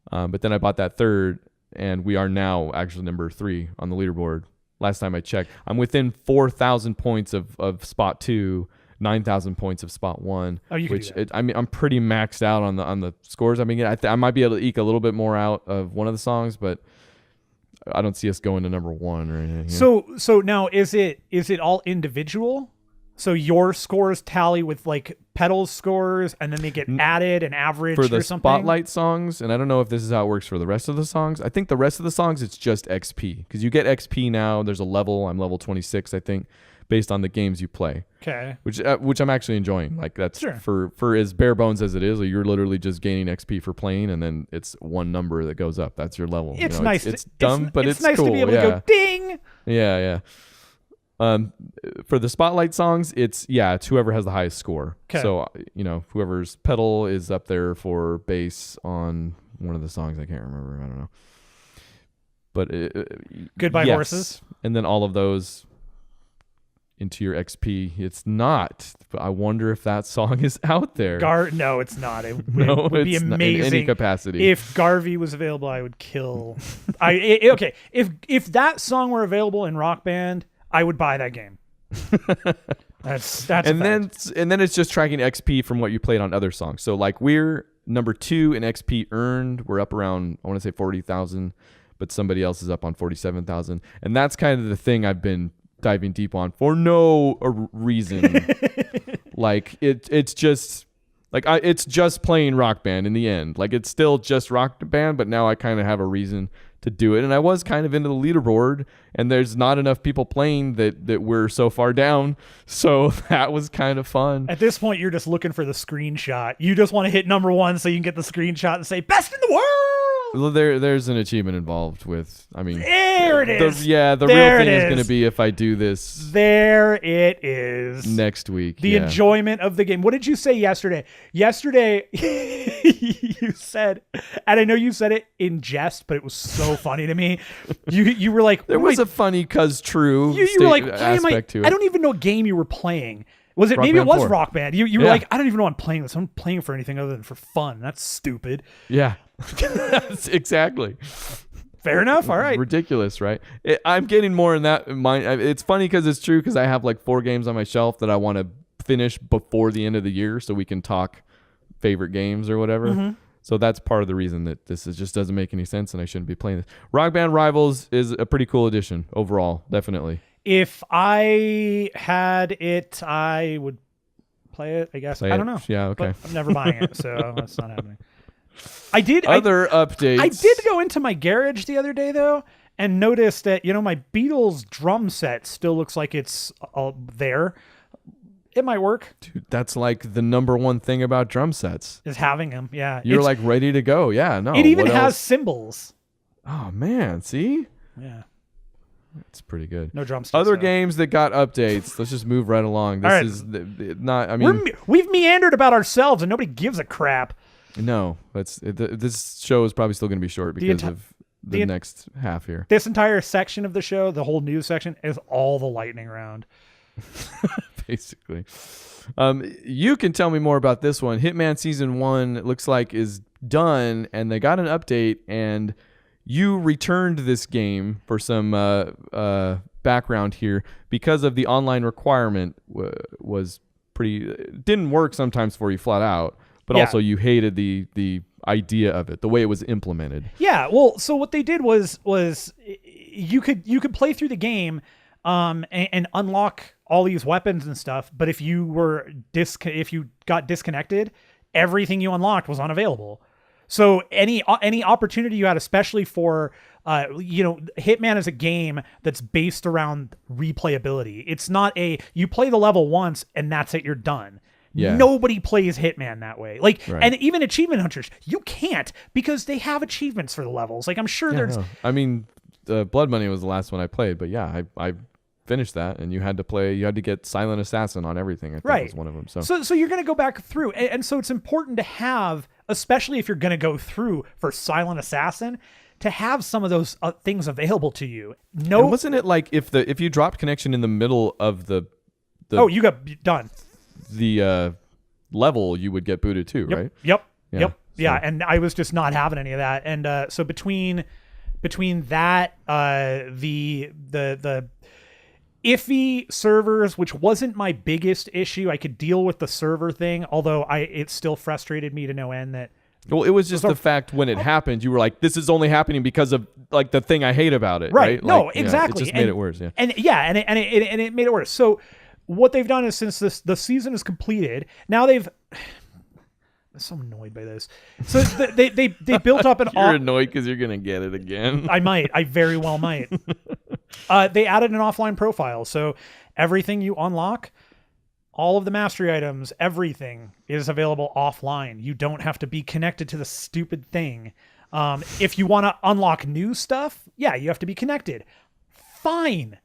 B: But then I bought that third, and we are now actually number 3 on the leaderboard. Last time I checked, I'm within 4,000 points of spot 2, 9,000 points of spot 1.
A: Oh, you can do that.
B: I'm pretty maxed out on the scores. I mean, I might be able to eke a little bit more out of one of the songs, but I don't see us going to number 1 or anything.
A: So now is it all individual? So your scores tally with like Pedal's scores, and then they get added and averaged
B: for the
A: or something?
B: spotlight songs. And I don't know if this is how it works for the rest of the songs. I think the rest of the songs it's just XP because you get XP now. There's a level. I'm level 26, I think, based on the games you play.
A: Okay.
B: Which I'm actually enjoying. Like that's for as bare bones as it is. Like you're literally just gaining XP for playing, and then it's one number that goes up. That's your level.
A: It's nice.
B: It's dumb, but it's
A: nice
B: cool.
A: to be able to go ding.
B: Yeah. For the spotlight songs, it's whoever has the highest score.
A: Okay.
B: So, whoever's Pedal is up there for bass on one of the songs. I can't remember. I don't know. But
A: Goodbye Horses.
B: And then all of those into your XP. It's not, but I wonder if that song is out there.
A: No, it's not. It would be amazing
B: not in any capacity.
A: If Garvey was available. I would kill. Okay. If that song were available in Rock Band, I would buy that game. That's
B: and then it's just tracking XP from what you played on other songs. So like we're number 2 in XP earned. We're up around, I want to say 40,000, but somebody else is up on 47,000. And that's kind of the thing I've been diving deep on for no reason. Like it's just like it's just playing Rock Band in the end. Like it's still just Rock Band, but now I kind of have a reason to do it. And I was kind of into the leaderboard, and there's not enough people playing that we're so far down. So that was kind of fun.
A: At this point, you're just looking for the screenshot. You just want to hit number 1 so you can get the screenshot and say best in the world.
B: Well, there's an achievement involved with, I mean,
A: there it is.
B: The real thing is going to be if I do this.
A: There it is.
B: Next week.
A: The enjoyment of the game. What did you say yesterday? Yesterday, you said, and I know you said it in jest, but it was so funny to me. You were like,
B: there was a funny cuz true
A: you were like,
B: aspect to it.
A: I don't even know what game you were playing. Was it
B: Rock
A: maybe
B: Band
A: it was
B: 4.
A: Rock Band? You were like, I don't even know I'm playing this. I'm playing for anything other than for fun. That's stupid.
B: Yeah. Exactly.
A: Fair enough. All right.
B: Ridiculous, right? I'm getting more in that mind. It's funny because it's true, because I have like 4 games on my shelf that I want to finish before the end of the year so we can talk favorite games or whatever. Mm-hmm. So that's part of the reason that this just doesn't make any sense and I shouldn't be playing this. Rock Band Rivals is a pretty cool addition overall, definitely.
A: If I had it, I would play it, I guess. I don't know.
B: Yeah, okay.
A: But I'm never buying it, so that's not happening.
B: Updates.
A: I did go into my garage the other day, though, and noticed that, my Beatles drum set still looks like it's there. It might work.
B: Dude, that's like the number one thing about drum sets.
A: Is having them, yeah.
B: You're like ready to go. Yeah, no.
A: It even has cymbals.
B: Oh, man. See?
A: Yeah.
B: It's pretty good.
A: No drumsticks.
B: Other games that got updates. Let's just move right along. This is not. I mean,
A: we've meandered about ourselves, and nobody gives a crap.
B: No, this show is probably still going to be short because of the next half here.
A: This entire section of the show, the whole news section, is all the lightning round.
B: Basically, you can tell me more about this one. Hitman Season 1 it looks like is done, and they got an update, and you returned this game for some background here because of the online requirement was didn't work sometimes for you flat out, but also you hated the idea of it, the way it was implemented. Yeah,
A: well, so what they did was you could play through the game and unlock all these weapons and stuff, but if you got disconnected, everything you unlocked was unavailable. So any opportunity you had, especially for, Hitman is a game that's based around replayability. It's not you play the level once and that's it, you're done. Yeah. Nobody plays Hitman that way. Like, right. And even achievement hunters, you can't because they have achievements for the levels. Like, I'm sure there's. No.
B: I mean, Blood Money was the last one I played, but yeah, I finished that, and you had to get Silent Assassin on everything. I think was one of them.
A: So you're going to go back through, and so it's important to have, especially if you're going to go through for Silent Assassin, to have some of those things available to you. No,
B: and wasn't it like if you dropped connection in the middle of the
A: you got done.
B: The level, you would get booted too, right?
A: Yep. Yeah, and I was just not having any of that, and so between that, the iffy servers, which wasn't my biggest issue, I could deal with the server thing, although it still frustrated me to no end that.
B: Well, it was just the fact when it happened, you were like, "This is only happening because of like the thing I hate about it." Right?
A: No,
B: like,
A: exactly.
B: It just made it worse. Yeah.
A: And it made it worse. So what they've done is, since the season is completed, now I'm so annoyed by this. So they built up an.
B: You're annoyed because you're gonna get it again.
A: I very well might. They added an offline profile, so everything you unlock, all of the mastery items, everything is available offline. You don't have to be connected to the stupid thing. If you want to unlock new stuff, you have to be connected. Fine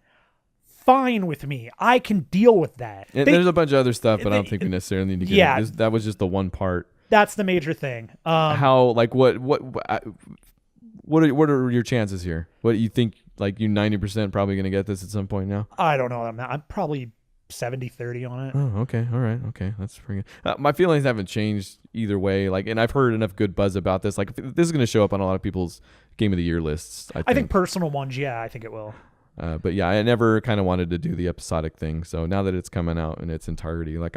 A: with me. I can deal with that.
B: There's a bunch of other stuff, but I don't think we necessarily need to get into. That was just the one part.
A: That's the major thing.
B: How, like, what are your chances here? What do you think? Like, you 90% probably going to get this at some point now?
A: I don't know. I'm probably 70-30 on it.
B: Oh, okay. All right. Okay. That's pretty good. My feelings haven't changed either way. Like, and I've heard enough good buzz about this. Like, this is going to show up on a lot of people's Game of the Year lists. I think
A: personal ones. Yeah, I think it will.
B: But yeah, I never kind of wanted to do the episodic thing. So now that it's coming out in its entirety, like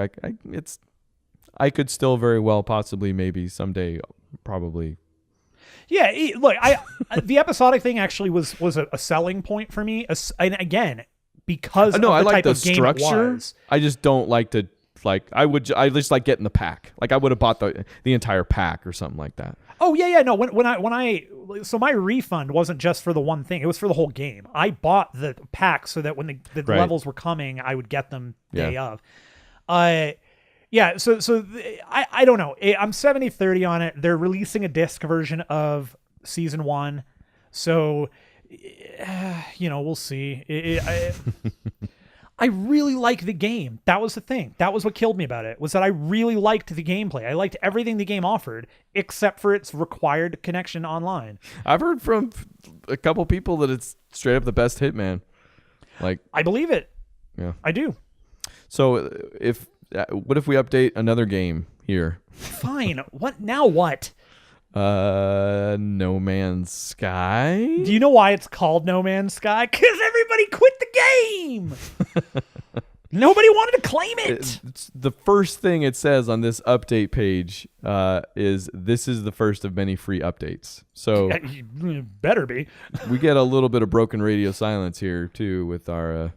B: I could still very well, possibly, maybe someday, probably.
A: Yeah, look, the episodic thing actually was a selling point for me. And again, because of the
B: I like
A: type
B: the
A: of game
B: structure.
A: it was.
B: I just don't like to I just like getting the pack. Like I would have bought the entire pack or something like that.
A: Oh yeah. No, so my refund wasn't just for the one thing; it was for the whole game. I bought the pack so that when the levels were coming, I would get them day of. Yeah. So I don't know. I'm 70-30 on it. They're releasing a disc version of season 1, so we'll see. I really like the game. That was the thing. That was what killed me about it, was that I really liked the gameplay. I liked everything the game offered, except for its required connection online.
B: I've heard from a couple people that it's straight up the best Hitman. Like,
A: I believe it.
B: Yeah,
A: I do.
B: So what if we update another game here?
A: Fine. What now? What?
B: No Man's Sky.
A: Do you know why it's called No Man's Sky? Because everybody quit the game. Nobody wanted to claim it.
B: It's the first thing it says on this update page is this is the first of many free updates. So
A: better be.
B: We get a little bit of broken radio silence here too with our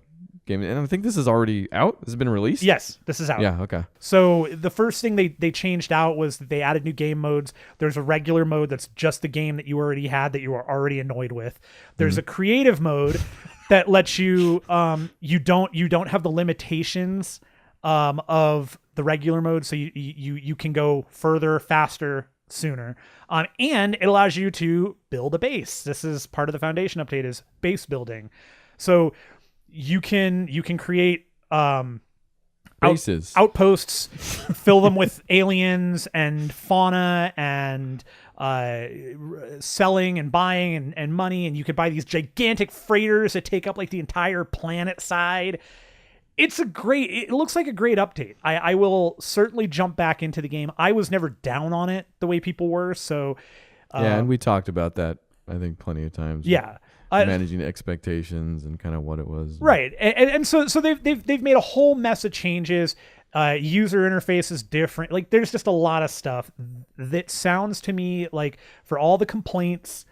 B: game, and I think this is already out. Has it been released?
A: Yes, this is out.
B: Yeah, okay.
A: So the first thing they changed out was that they added new game modes. There's a regular mode that's just the game that you already had that you were already annoyed with. There's a creative mode that lets you you don't have the limitations of the regular mode, so you can go further, faster, sooner. And it allows you to build a base. This is part of the foundation update, is base building. So you can create
B: bases,
A: outposts, fill them with aliens and fauna and selling and buying and money, and you could buy these gigantic freighters that take up like the entire planet side. It looks like a great update. I will certainly jump back into the game. I was never down on it the way people were, so
B: yeah, and we talked about that I think plenty of times.
A: Yeah.
B: Managing expectations and kind of what it was.
A: Right. And so they've made a whole mess of changes. User interface is different. Like, there's just a lot of stuff that sounds to me like, for all the complaints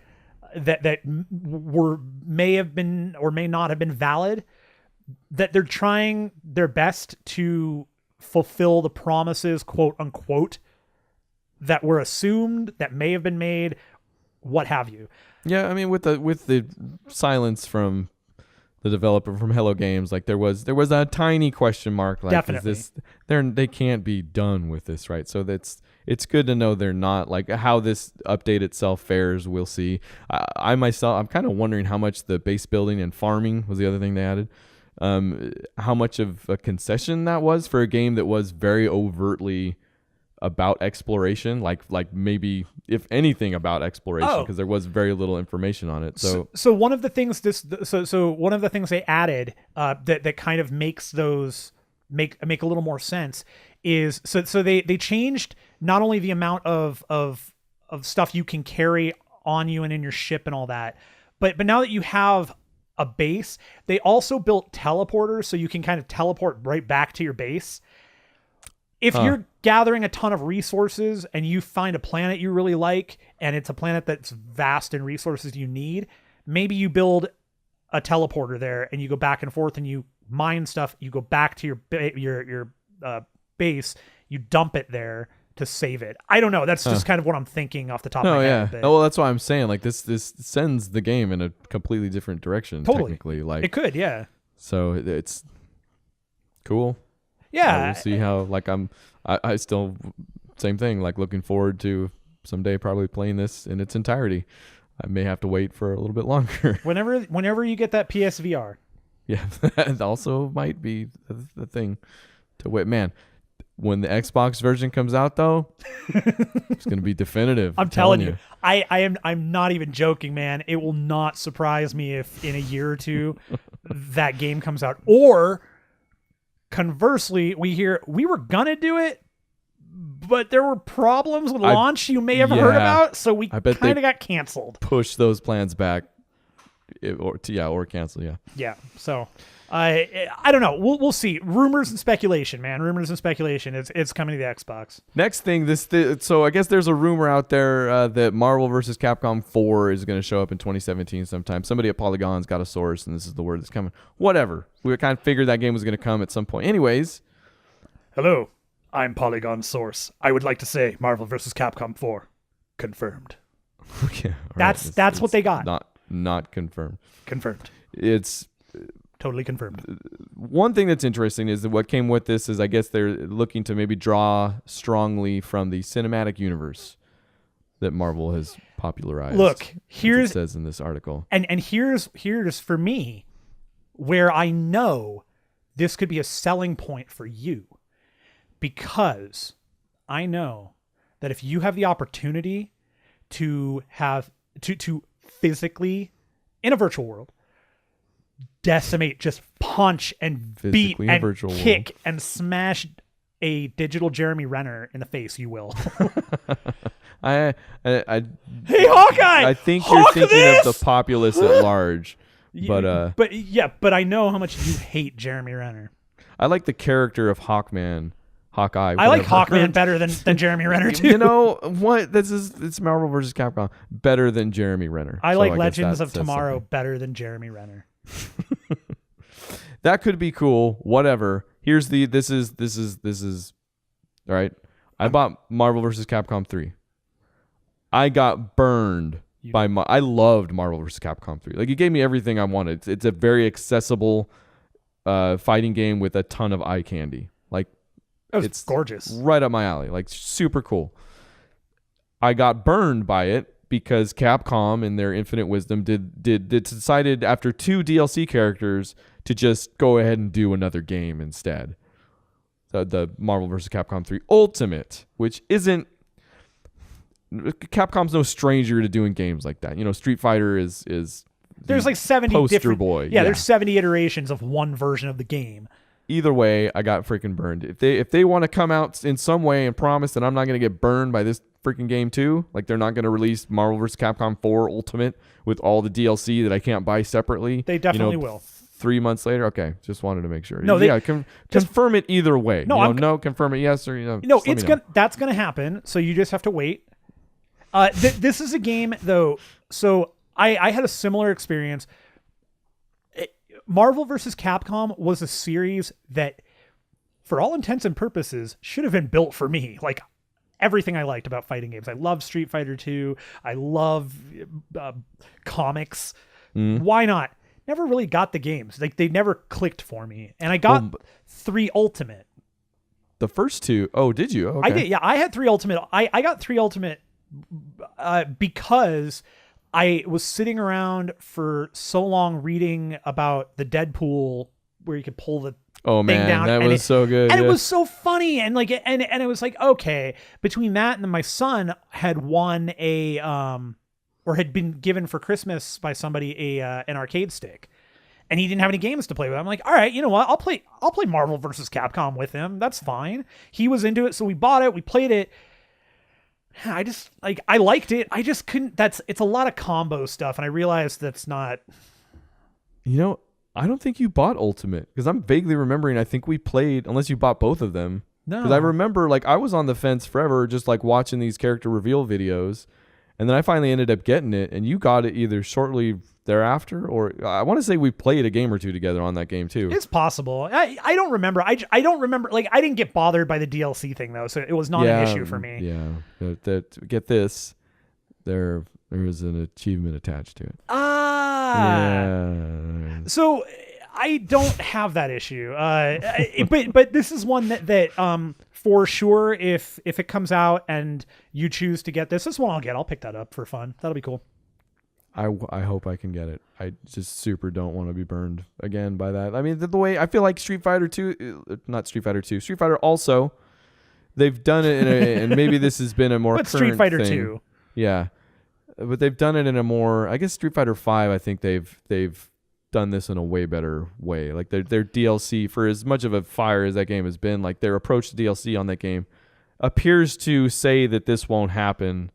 A: that may have been or may not have been valid, that they're trying their best to fulfill the promises, quote unquote, that were assumed, that may have been made, what have you.
B: Yeah, I mean, with the silence from the developer from Hello Games, like there was a tiny question mark. Like,
A: definitely,
B: is this, they can't be done with this, right? So it's good to know they're not. Like, how this update itself fares, we'll see. I myself, I'm kind of wondering how much the base building and farming was the other thing they added. How much of a concession that was for a game that was very overtly about exploration, like maybe if anything about exploration, because there was very little information on it. So
A: one of the things one of the things they added that kind of makes those make a little more sense is so they changed not only the amount of stuff you can carry on you and in your ship and all that, but now that you have a base, they also built teleporters so you can kind of teleport right back to your base. If you're gathering a ton of resources and you find a planet you really like, and it's a planet that's vast in resources you need, maybe you build a teleporter there and you go back and forth and you mine stuff. You go back to your base, you dump it there to save it. I don't know. That's just kind of what I'm thinking off the top of my head.
B: Yeah. Well, that's why I'm saying, like, this sends the game in a completely different direction.
A: Totally.
B: Technically, like,
A: it could, yeah.
B: So it's cool.
A: Yeah,
B: we'll see how. Like, I still, same thing. Like, looking forward to someday probably playing this in its entirety. I may have to wait for a little bit longer.
A: Whenever you get that PSVR.
B: Yeah, that also might be the thing to wait. Man, when the Xbox version comes out, though, it's gonna be definitive.
A: I'm telling you. I'm not even joking, man. It will not surprise me if in a year or two that game comes out, or conversely, we hear we were gonna do it, but there were problems with launch you may have heard about, so we kind of got canceled.
B: Push those plans back. or cancel. Yeah.
A: Yeah. So I don't know. We'll see. Rumors and speculation, man. Rumors and speculation. It's coming to the Xbox.
B: Next thing, so I guess there's a rumor out there that Marvel vs. Capcom 4 is going to show up in 2017 sometime. Somebody at Polygon's got a source, and this is the word that's coming. Whatever. We kind of figured that game was going to come at some point. Anyways.
A: Hello, I'm Polygon Source. I would like to say Marvel vs. Capcom 4 confirmed.
B: Okay,
A: that's what they got.
B: Not confirmed.
A: Confirmed.
B: It's
A: totally confirmed.
B: One thing that's interesting is that what came with this is I guess they're looking to maybe draw strongly from the cinematic universe that Marvel has popularized.
A: Look, here's
B: it says in this article.
A: And here's for me where I know this could be a selling point for you, because I know that if you have the opportunity to have to physically in a virtual world decimate, just punch and beat and kick and smash a digital Jeremy Renner in the face, you will.
B: Hey,
A: Hawkeye!
B: I think you're thinking of the populace at large.
A: But I know how much you hate Jeremy Renner.
B: I like the character of Hawkeye.
A: I like Hawkman better than Jeremy Renner too.
B: You know what? It's Marvel vs. Capcom better than Jeremy Renner.
A: I like Legends of Tomorrow better than Jeremy Renner.
B: That could be cool. Whatever. This is all right. I bought Marvel vs. Capcom 3. I got burned I loved Marvel vs. Capcom 3. Like, it gave me everything I wanted. It's a very accessible fighting game with a ton of eye candy. Like, it's
A: gorgeous.
B: Right up my alley. Like, super cool. I got burned by it because Capcom, in their infinite wisdom, decided after 2 DLC characters to just go ahead and do another game instead. The Marvel vs. Capcom 3 Ultimate, which isn't... Capcom's no stranger to doing games like that. You know, Street Fighter is
A: there's like 70
B: poster
A: different
B: boy.
A: Yeah, there's 70 iterations of one version of the game.
B: Either way, I got freaking burned. If they want to come out in some way and promise that I'm not going to get burned by this freaking game too, like they're not going to release Marvel vs. Capcom 4 Ultimate with all the DLC that I can't buy separately.
A: They definitely will.
B: 3 months later, okay. Just wanted to make sure.
A: No,
B: confirm it either way.
A: No,
B: confirm it yes or
A: no. That's gonna happen. So you just have to wait. This is a game though. So I had a similar experience. Marvel vs. Capcom was a series that, for all intents and purposes, should have been built for me. Like, everything I liked about fighting games. I love Street Fighter 2. I love comics. Why not? Never really got the games. Like, they never clicked for me. And I got 3 Ultimate.
B: The first 2? Oh, did you? Okay.
A: I did. Yeah, I had 3 Ultimate. I got 3 Ultimate because I was sitting around for so long reading about the Deadpool where you could pull the thing down.
B: That was so good.
A: And it was so funny. And like, and it was like, okay, between that and then my son had won or had been given for Christmas by somebody an arcade stick, and he didn't have any games to play with. I'm like, all right, you know what? I'll play Marvel vs. Capcom with him. That's fine. He was into it. So we bought it. We played it. I just I liked it. I just couldn't. It's a lot of combo stuff, and I realized that's not.
B: You know, I don't think you bought Ultimate because I'm vaguely remembering. I think we played, unless you bought both of them.
A: No,
B: because I remember I was on the fence forever, just watching these character reveal videos, and then I finally ended up getting it, and you got it either shortly thereafter, or I want to say we played a game or two together on that game too.
A: It's possible. I don't remember. I don't remember. Like, I didn't get bothered by the DLC thing though, so it was not an issue for me.
B: Yeah. Get this. There is an achievement attached to it.
A: Yeah. So I don't have that issue. But this is one that for sure, if it comes out and you choose to get this is one I'll get. I'll pick that up for fun. That'll be cool.
B: I hope I can get it. I just super don't want to be burned again by that. I mean, the way I feel like Street Fighter 2, not Street Fighter 2, Street Fighter also, they've done it and maybe this has been a more
A: but
B: current
A: Street Fighter
B: thing.
A: 2.
B: Yeah. But they've done it in a more, I guess Street Fighter 5, I think they've done this in a way better way. Like their DLC, for as much of a fire as that game has been, like their approach to DLC on that game appears to say that this won't happen,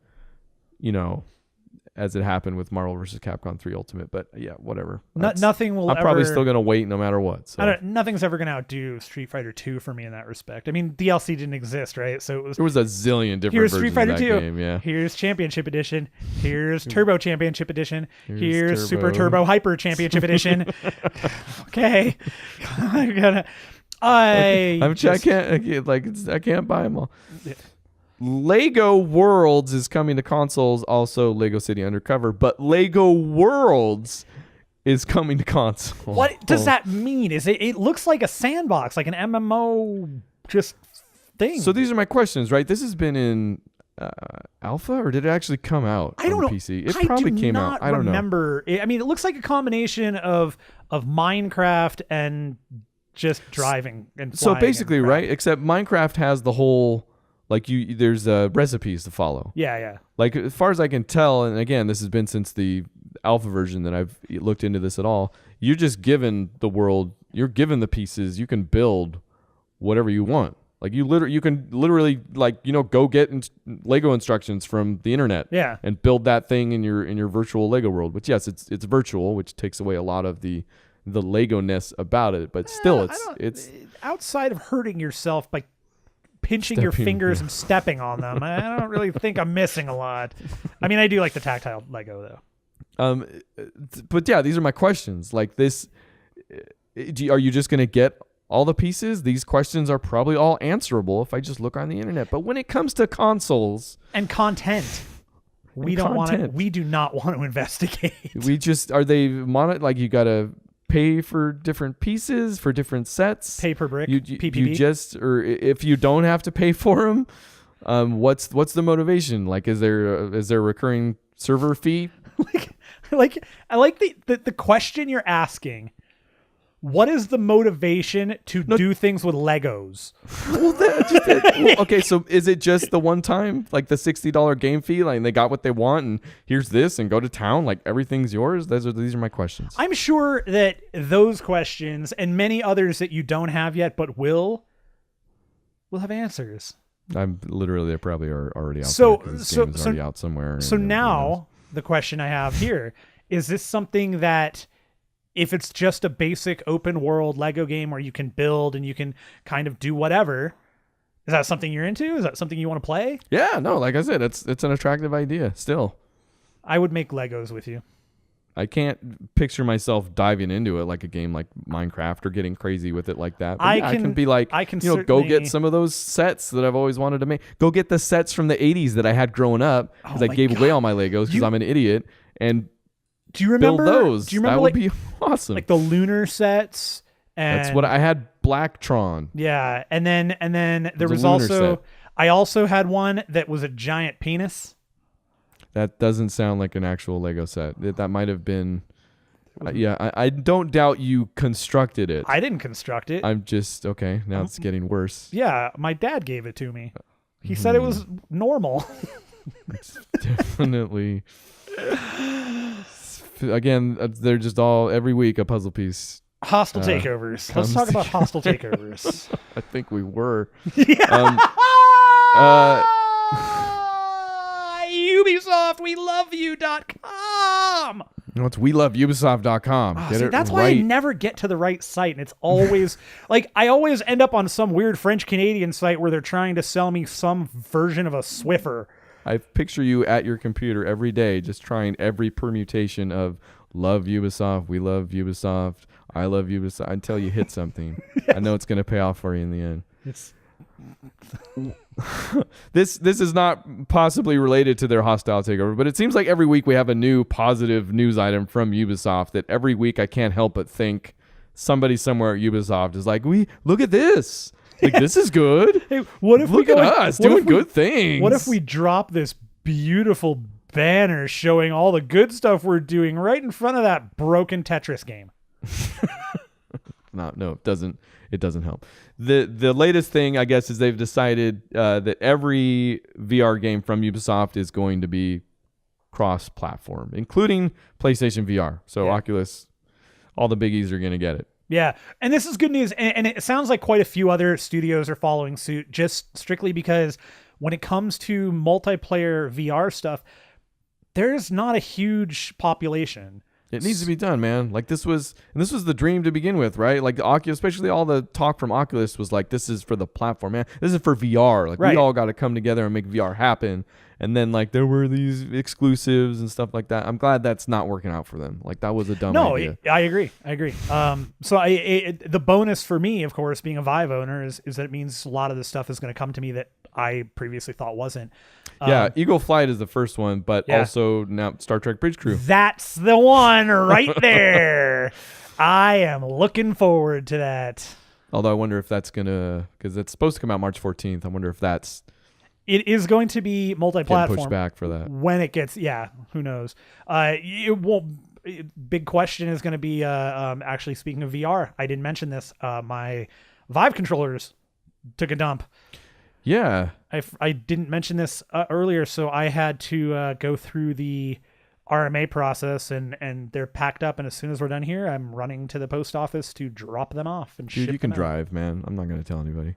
B: as it happened with Marvel vs. Capcom 3 Ultimate. But yeah, whatever.
A: Nothing will
B: I'm probably still going to wait no matter what. So.
A: Nothing's ever going to outdo Street Fighter 2 for me in that respect. I mean, DLC didn't exist, right? So
B: there was a zillion different
A: here's
B: versions
A: Street Fighter
B: of that
A: 2.
B: game. Yeah.
A: Here's Championship Edition. Here's Turbo Championship Edition. Here's
B: Turbo.
A: Super Turbo Hyper Championship Edition. Okay. I
B: can't buy them all. Lego Worlds is coming to consoles, also Lego City Undercover, but Lego Worlds is coming to console.
A: What does that mean? It looks like a sandbox, like an MMO just thing.
B: So these are my questions, right? This has been in alpha, or did it actually come out
A: I don't
B: on
A: know.
B: PC? It probably came out. I don't know.
A: Remember. I mean, it looks like a combination of Minecraft and just driving and
B: so
A: flying
B: basically,
A: and
B: right? Except Minecraft has the whole there's recipes to follow.
A: Yeah.
B: Like as far as I can tell, and again, this has been since the alpha version that I've looked into this at all. You're just given the world. You're given the pieces. You can build whatever you want. Like you can literally go get Lego instructions from the internet.
A: Yeah.
B: And build that thing in your virtual Lego world. Which yes, it's virtual, which takes away a lot of the Lego-ness about it. But still, it's
A: outside of hurting yourself by pinching your fingers and stepping on them. I don't really think I'm missing a lot. I mean, I do like the tactile Lego though.
B: But yeah, these are my questions. Like this, are you just going to get all the pieces? These questions are probably all answerable if I just look on the internet. But when it comes to consoles
A: and content, we do not want to investigate.
B: We just, are they like you got to pay for different pieces, for different sets,
A: pay per brick, PPP.
B: You just, or if you don't have to pay for them, what's the motivation? Like, is there a recurring server fee?
A: I like the question you're asking. What is the motivation to do things with Legos?
B: Okay, so is it just the one time, like the $60 game fee, like they got what they want and here's this and go to town, like everything's yours? These are my questions.
A: I'm sure that those questions and many others that you don't have yet but will have answers.
B: I'm literally, they probably are already out
A: there.
B: This game is already out somewhere.
A: So now the question I have here is this something that, if it's just a basic open world Lego game where you can build and you can kind of do whatever, is that something you're into? Is that something you want to play?
B: Yeah, no, like I said, it's an attractive idea still.
A: I would make Legos with you.
B: I can't picture myself diving into it like a game like Minecraft or getting crazy with it like that. But I can be like, go get some of those sets that I've always wanted to make. Go get the sets from the 80s that I had growing up because I gave away all my Legos because I'm an idiot. And
A: do you remember
B: those?
A: Do you remember
B: that would be awesome.
A: Like the lunar sets? And
B: that's what I had. Blacktron.
A: Yeah, and then there was also set. I also had one that was a giant penis.
B: That doesn't sound like an actual Lego set. That might have been. I don't doubt you constructed it.
A: I didn't construct it.
B: I'm just okay. Now it's getting worse.
A: Yeah, my dad gave it to me. He said it was normal.
B: It's definitely. Again, they're just all every week a puzzle piece.
A: Hostile takeovers. Let's talk about hostile takeovers.
B: I think we were.
A: Ubisoft, we love you.com.
B: No, it's weloveubisoft.com.
A: That's why I never get to the right site. And it's always like I always end up on some weird French Canadian site where they're trying to sell me some version of a Swiffer.
B: I picture you at your computer every day just trying every permutation of love Ubisoft, we love Ubisoft, I love Ubisoft until you hit something. Yes. I know it's going to pay off for you in the end. This is not possibly related to their hostile takeover, but it seems like every week we have a new positive news item from Ubisoft that every week I can't help but think somebody somewhere at Ubisoft is like, look at this. Like, this is good.
A: Hey, what if
B: look at us doing good things?
A: What if we drop this beautiful banner showing all the good stuff we're doing right in front of that broken Tetris game?
B: No, it doesn't. It doesn't help. The latest thing, I guess, is they've decided that every VR game from Ubisoft is going to be cross-platform, including PlayStation VR. So Oculus, all the biggies are going to get it.
A: Yeah, and this is good news, and it sounds like quite a few other studios are following suit, just strictly because when it comes to multiplayer VR stuff, there's not a huge population.
B: It needs to be done, man. Like this was the dream to begin with, right? Like the Oculus, especially all the talk from Oculus was like, this is for the platform, man. This is for VR. Like we all got to come together and make VR happen. And then like there were these exclusives and stuff like that. I'm glad that's not working out for them. Like that was a dumb idea.
A: I agree. So the bonus for me, of course, being a Vive owner is that it means a lot of this stuff is going to come to me that I previously thought wasn't.
B: Yeah, Eagle Flight is the first one, but also now Star Trek Bridge Crew.
A: That's the one right there. I am looking forward to that.
B: Although I wonder if that's because it's supposed to come out March 14th. I wonder if
A: it is going to be multi-platform.
B: Pushed back for that
A: when it gets. Yeah, who knows? It won't. Big question is going to be actually speaking of VR. I didn't mention this. My Vive controllers took a dump.
B: Yeah.
A: I didn't mention this earlier, so I had to go through the RMA process, and they're packed up, and as soon as we're done here, I'm running to the post office to drop them off and ship
B: you can
A: them out.
B: drive, man. I'm not going to tell anybody.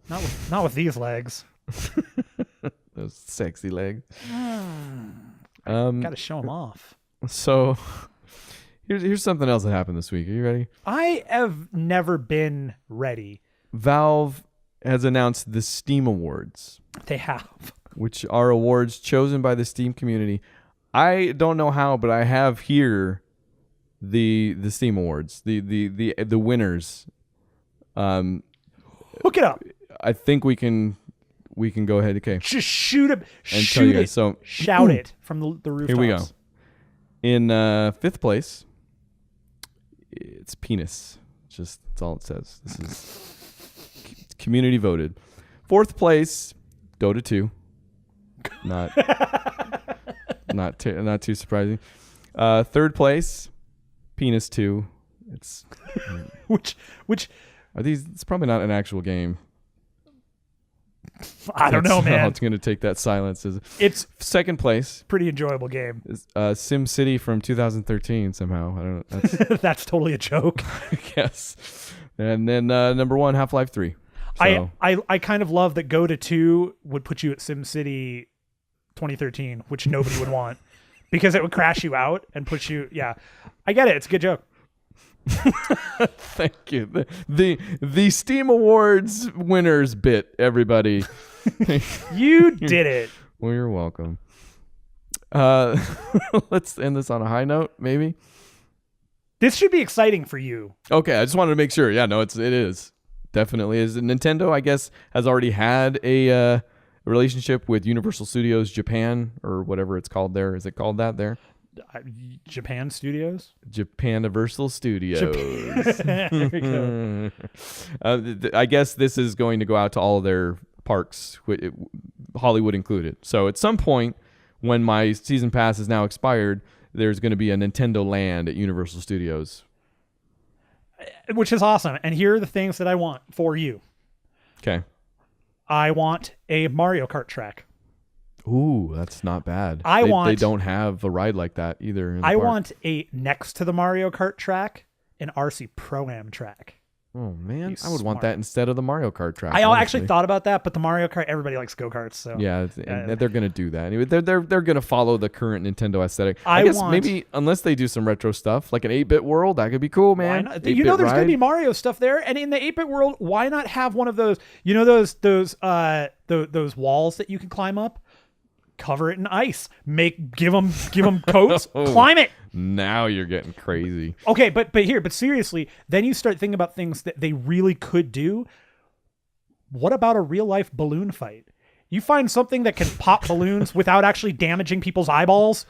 A: Not with these legs.
B: Those sexy legs.
A: Got to show them off.
B: So here's something else that happened this week. Are you ready?
A: I have never been ready.
B: Valve has announced the Steam Awards.
A: They have.
B: Which are awards chosen by the Steam community. I don't know how, but I have here the Steam Awards, the winners.
A: Hook it up.
B: I think we can go ahead. Okay,
A: just shoot it.
B: And tell you guys. So
A: shout it from the rooftops.
B: Here we go. In 5th place, it's Penis. That's all it says. This is community voted. 4th place, Dota 2. Not too surprising. 3rd place, Penis 2. It's
A: which
B: are these? It's probably not an actual game.
A: I don't know, man.
B: It's going to take that silence.
A: It's
B: 2nd place.
A: Pretty enjoyable game.
B: Sim City from 2013 somehow. I don't know.
A: That's totally a joke.
B: I guess. And then number 1, Half-Life 3. So.
A: I kind of love that Go to 2 would put you at Sim City 2013, which nobody would want because it would crash you out and put you. Yeah, I get it. It's a good joke.
B: Thank you. The Steam Awards winners bit, everybody.
A: You did it.
B: Well, you're welcome. Let's end this on a high note, maybe.
A: This should be exciting for you.
B: Okay, I just wanted to make sure. Yeah, no, it is. Definitely is. Nintendo, I guess, has already had a relationship with Universal Studios Japan, or whatever it's called there. Is it called that there?
A: Japan Studios?
B: Japaniversal Studios.
A: There we go.
B: I guess this is going to go out to all of their parks, Hollywood included. So at some point, when my season pass is now expired, there's going to be a Nintendo Land at Universal Studios.
A: Which is awesome. And here are the things that I want for you.
B: Okay.
A: I want a Mario Kart track.
B: Ooh, that's not bad. They don't have a ride like that either.
A: I want a next to the Mario Kart track, an RC Pro-Am track.
B: Oh man, I would want that instead of the Mario Kart track.
A: I actually thought about that, but the Mario Kart, everybody likes go-karts, so
B: yeah, they're gonna do that anyway. They're gonna follow the current Nintendo aesthetic. I guess maybe unless they do some retro stuff, like an 8-bit world, that could be cool, man.
A: Why not? You know, there's gonna be Mario stuff there, and in the 8-bit world, why not have one of those? You know those walls that you can climb up. Cover it in ice. Give them coats. Climb it.
B: Now you're getting crazy.
A: Okay, but seriously, then you start thinking about things that they really could do. What about a real life balloon fight? You find something that can pop balloons without actually damaging people's eyeballs,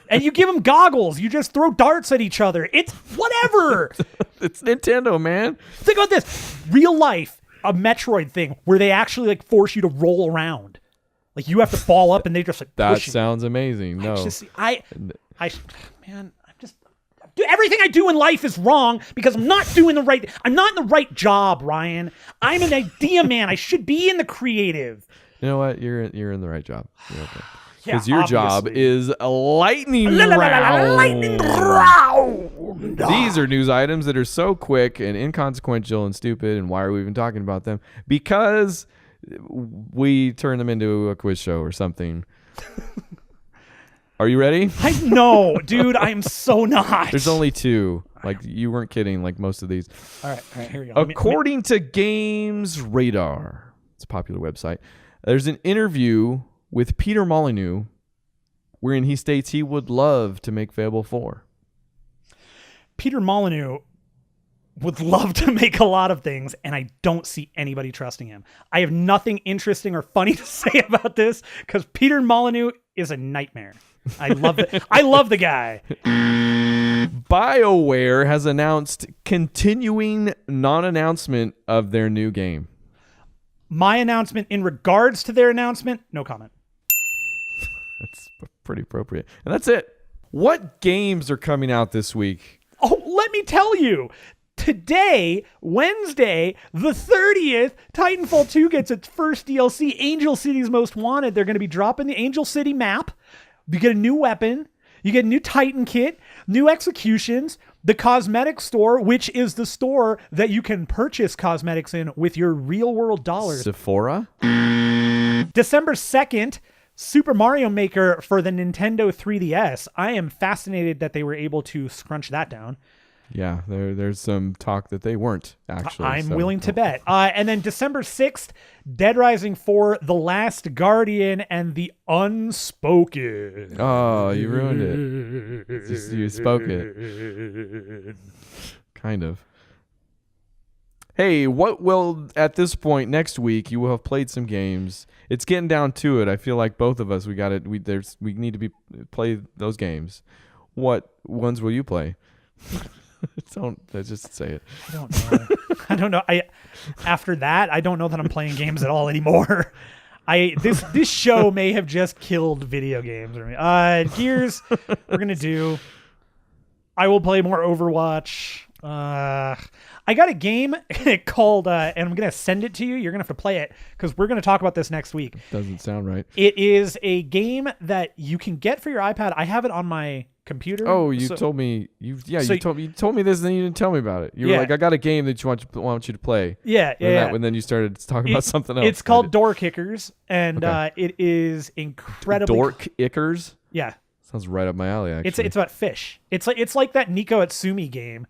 A: and you give them goggles. You just throw darts at each other. It's whatever.
B: It's Nintendo, man.
A: Think about this: real life, a Metroid thing where they actually like force you to roll around. Like you have to fall up and they just like
B: that
A: push
B: sounds amazing. No,
A: man, everything I do in life is wrong because I'm not in the right job, Ryan. I'm an idea man. I should be in the creative.
B: You know what? You're in the right job. You're okay.
A: Because
B: your job is a lightning round.
A: Lightning round.
B: These are news items that are so quick and inconsequential and stupid. And why are we even talking about them? Because we turn them into a quiz show or something. Are you ready?
A: No, dude, I am so not.
B: There's only 2. Like, you weren't kidding, like most of these.
A: All right, here we go.
B: According to Games Radar, it's a popular website, there's an interview with Peter Molyneux wherein he states he would love to make Fable 4.
A: Peter Molyneux would love to make a lot of things, and I don't see anybody trusting him. I have nothing interesting or funny to say about this because Peter Molyneux is a nightmare. I love the guy.
B: BioWare has announced continuing non-announcement of their new game.
A: My announcement in regards to their announcement, no comment.
B: That's pretty appropriate. And that's it. What games are coming out this week?
A: Oh, let me tell you. Today, Wednesday, the 30th, Titanfall 2 gets its first DLC, Angel City's Most Wanted. They're going to be dropping the Angel City map. You get a new weapon. You get a new Titan kit, new executions, the cosmetic store, which is the store that you can purchase cosmetics in with your real-world dollars.
B: Sephora?
A: December 2nd, Super Mario Maker for the Nintendo 3DS. I am fascinated that they were able to scrunch that down.
B: Yeah, there's some talk that they weren't, actually.
A: I'm willing to bet. And then December 6th, Dead Rising 4, The Last Guardian, and The Unspoken.
B: Oh, you ruined it. You spoke it. Kind of. Hey, what will, at this point, next week, you will have played some games. It's getting down to it. I feel like both of us, we need to play those games. What ones will you play? Just say it.
A: I don't know. After that, I don't know that I'm playing games at all anymore. This show may have just killed video games. Gears, we're gonna do. I will play more Overwatch. I got a game called, and I'm gonna send it to you. You're gonna have to play it because we're gonna talk about this next week.
B: Doesn't sound right.
A: It is a game that you can get for your iPad. I have it on my computer.
B: Oh, you told me. You told me this, and then you didn't tell me about it. You were like, I got a game that want you to play.
A: Yeah.
B: And then you started talking about something else.
A: It's called Door Kickers, and it is incredibly
B: Dork Ickers.
A: Yeah,
B: sounds right up my alley. Actually,
A: it's about fish. It's like that Nico Atsumi game.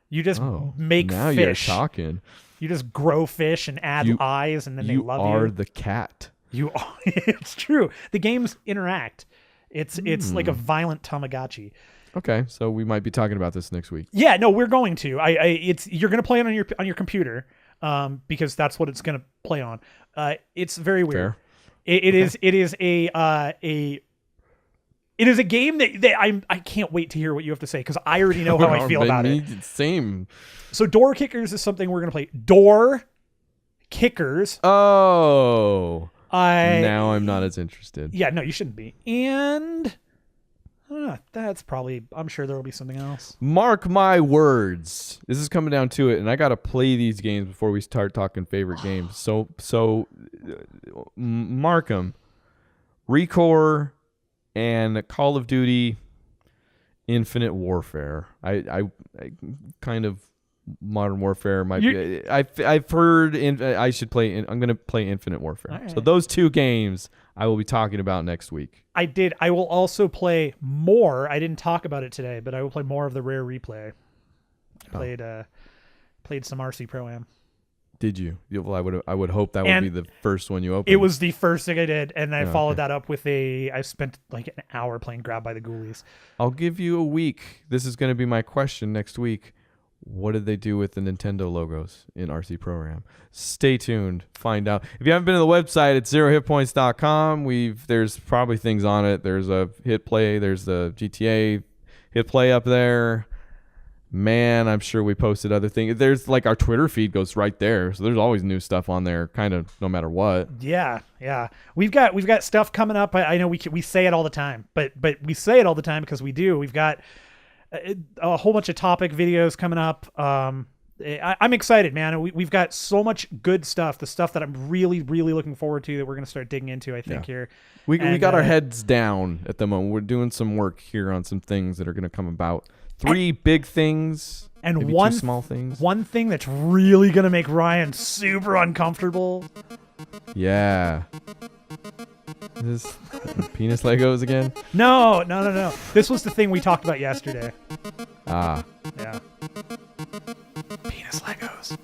A: You just make
B: now
A: fish.
B: You're talking.
A: You just grow fish and add eyes, and then they love you.
B: You are the cat.
A: You are. It's true. The games interact. It's like a violent Tamagotchi.
B: Okay, so we might be talking about this next week.
A: Yeah, no, we're going to. You're going to play it on your computer, because that's what it's going to play on. It's very weird. Fair. It is a game that I can't wait to hear what you have to say because I already know how I feel about it.
B: Same.
A: So Door Kickers is something we're going to play. Door Kickers.
B: Oh. Now I'm not as interested.
A: Yeah, no, you shouldn't be. And that's probably, I'm sure there will be something else.
B: Mark my words. This is coming down to it, and I got to play these games before we start talking favorite games. So mark them. Recore and Call of Duty Infinite Warfare. I kind of Modern Warfare might be. I've heard I should play. I'm going to play Infinite Warfare. Right. So those two games I will be talking about next week.
A: I will also play more. I didn't talk about it today, but I will play more of the Rare Replay. Played some RC Pro-Am.
B: Did you? Well, I would hope that would be the first one you opened.
A: It was the first thing I did, and I followed that up with I spent like an hour playing Grab by the Ghoulies.
B: I'll give you a week. This is going to be my question next week. What did they do with the Nintendo logos in RC Pro-Am? Stay tuned. Find out. If you haven't been to the website, it's 0HITPOINTS.com. There's probably things on it. There's a Hit Play. There's the GTA Hit Play up there. Man, I'm sure we posted other things. There's like our Twitter feed goes right there. So there's always new stuff on there, kind of no matter what. Yeah. We've got stuff coming up. I know we say it all the time, but we say it all the time because we do. We've got a whole bunch of topic videos coming up. I'm excited, man. We've got so much good stuff. The stuff that I'm really, really looking forward to that we're going to start digging into, I think, here. We got our heads down at the moment. We're doing some work here on some things that are going to come about. Three big things and maybe two small things.
A: One thing that's really going to make Ryan super uncomfortable.
B: Yeah. This penis Legos again?
A: No. This was the thing we talked about yesterday.
B: Ah.
A: Yeah. Penis Legos.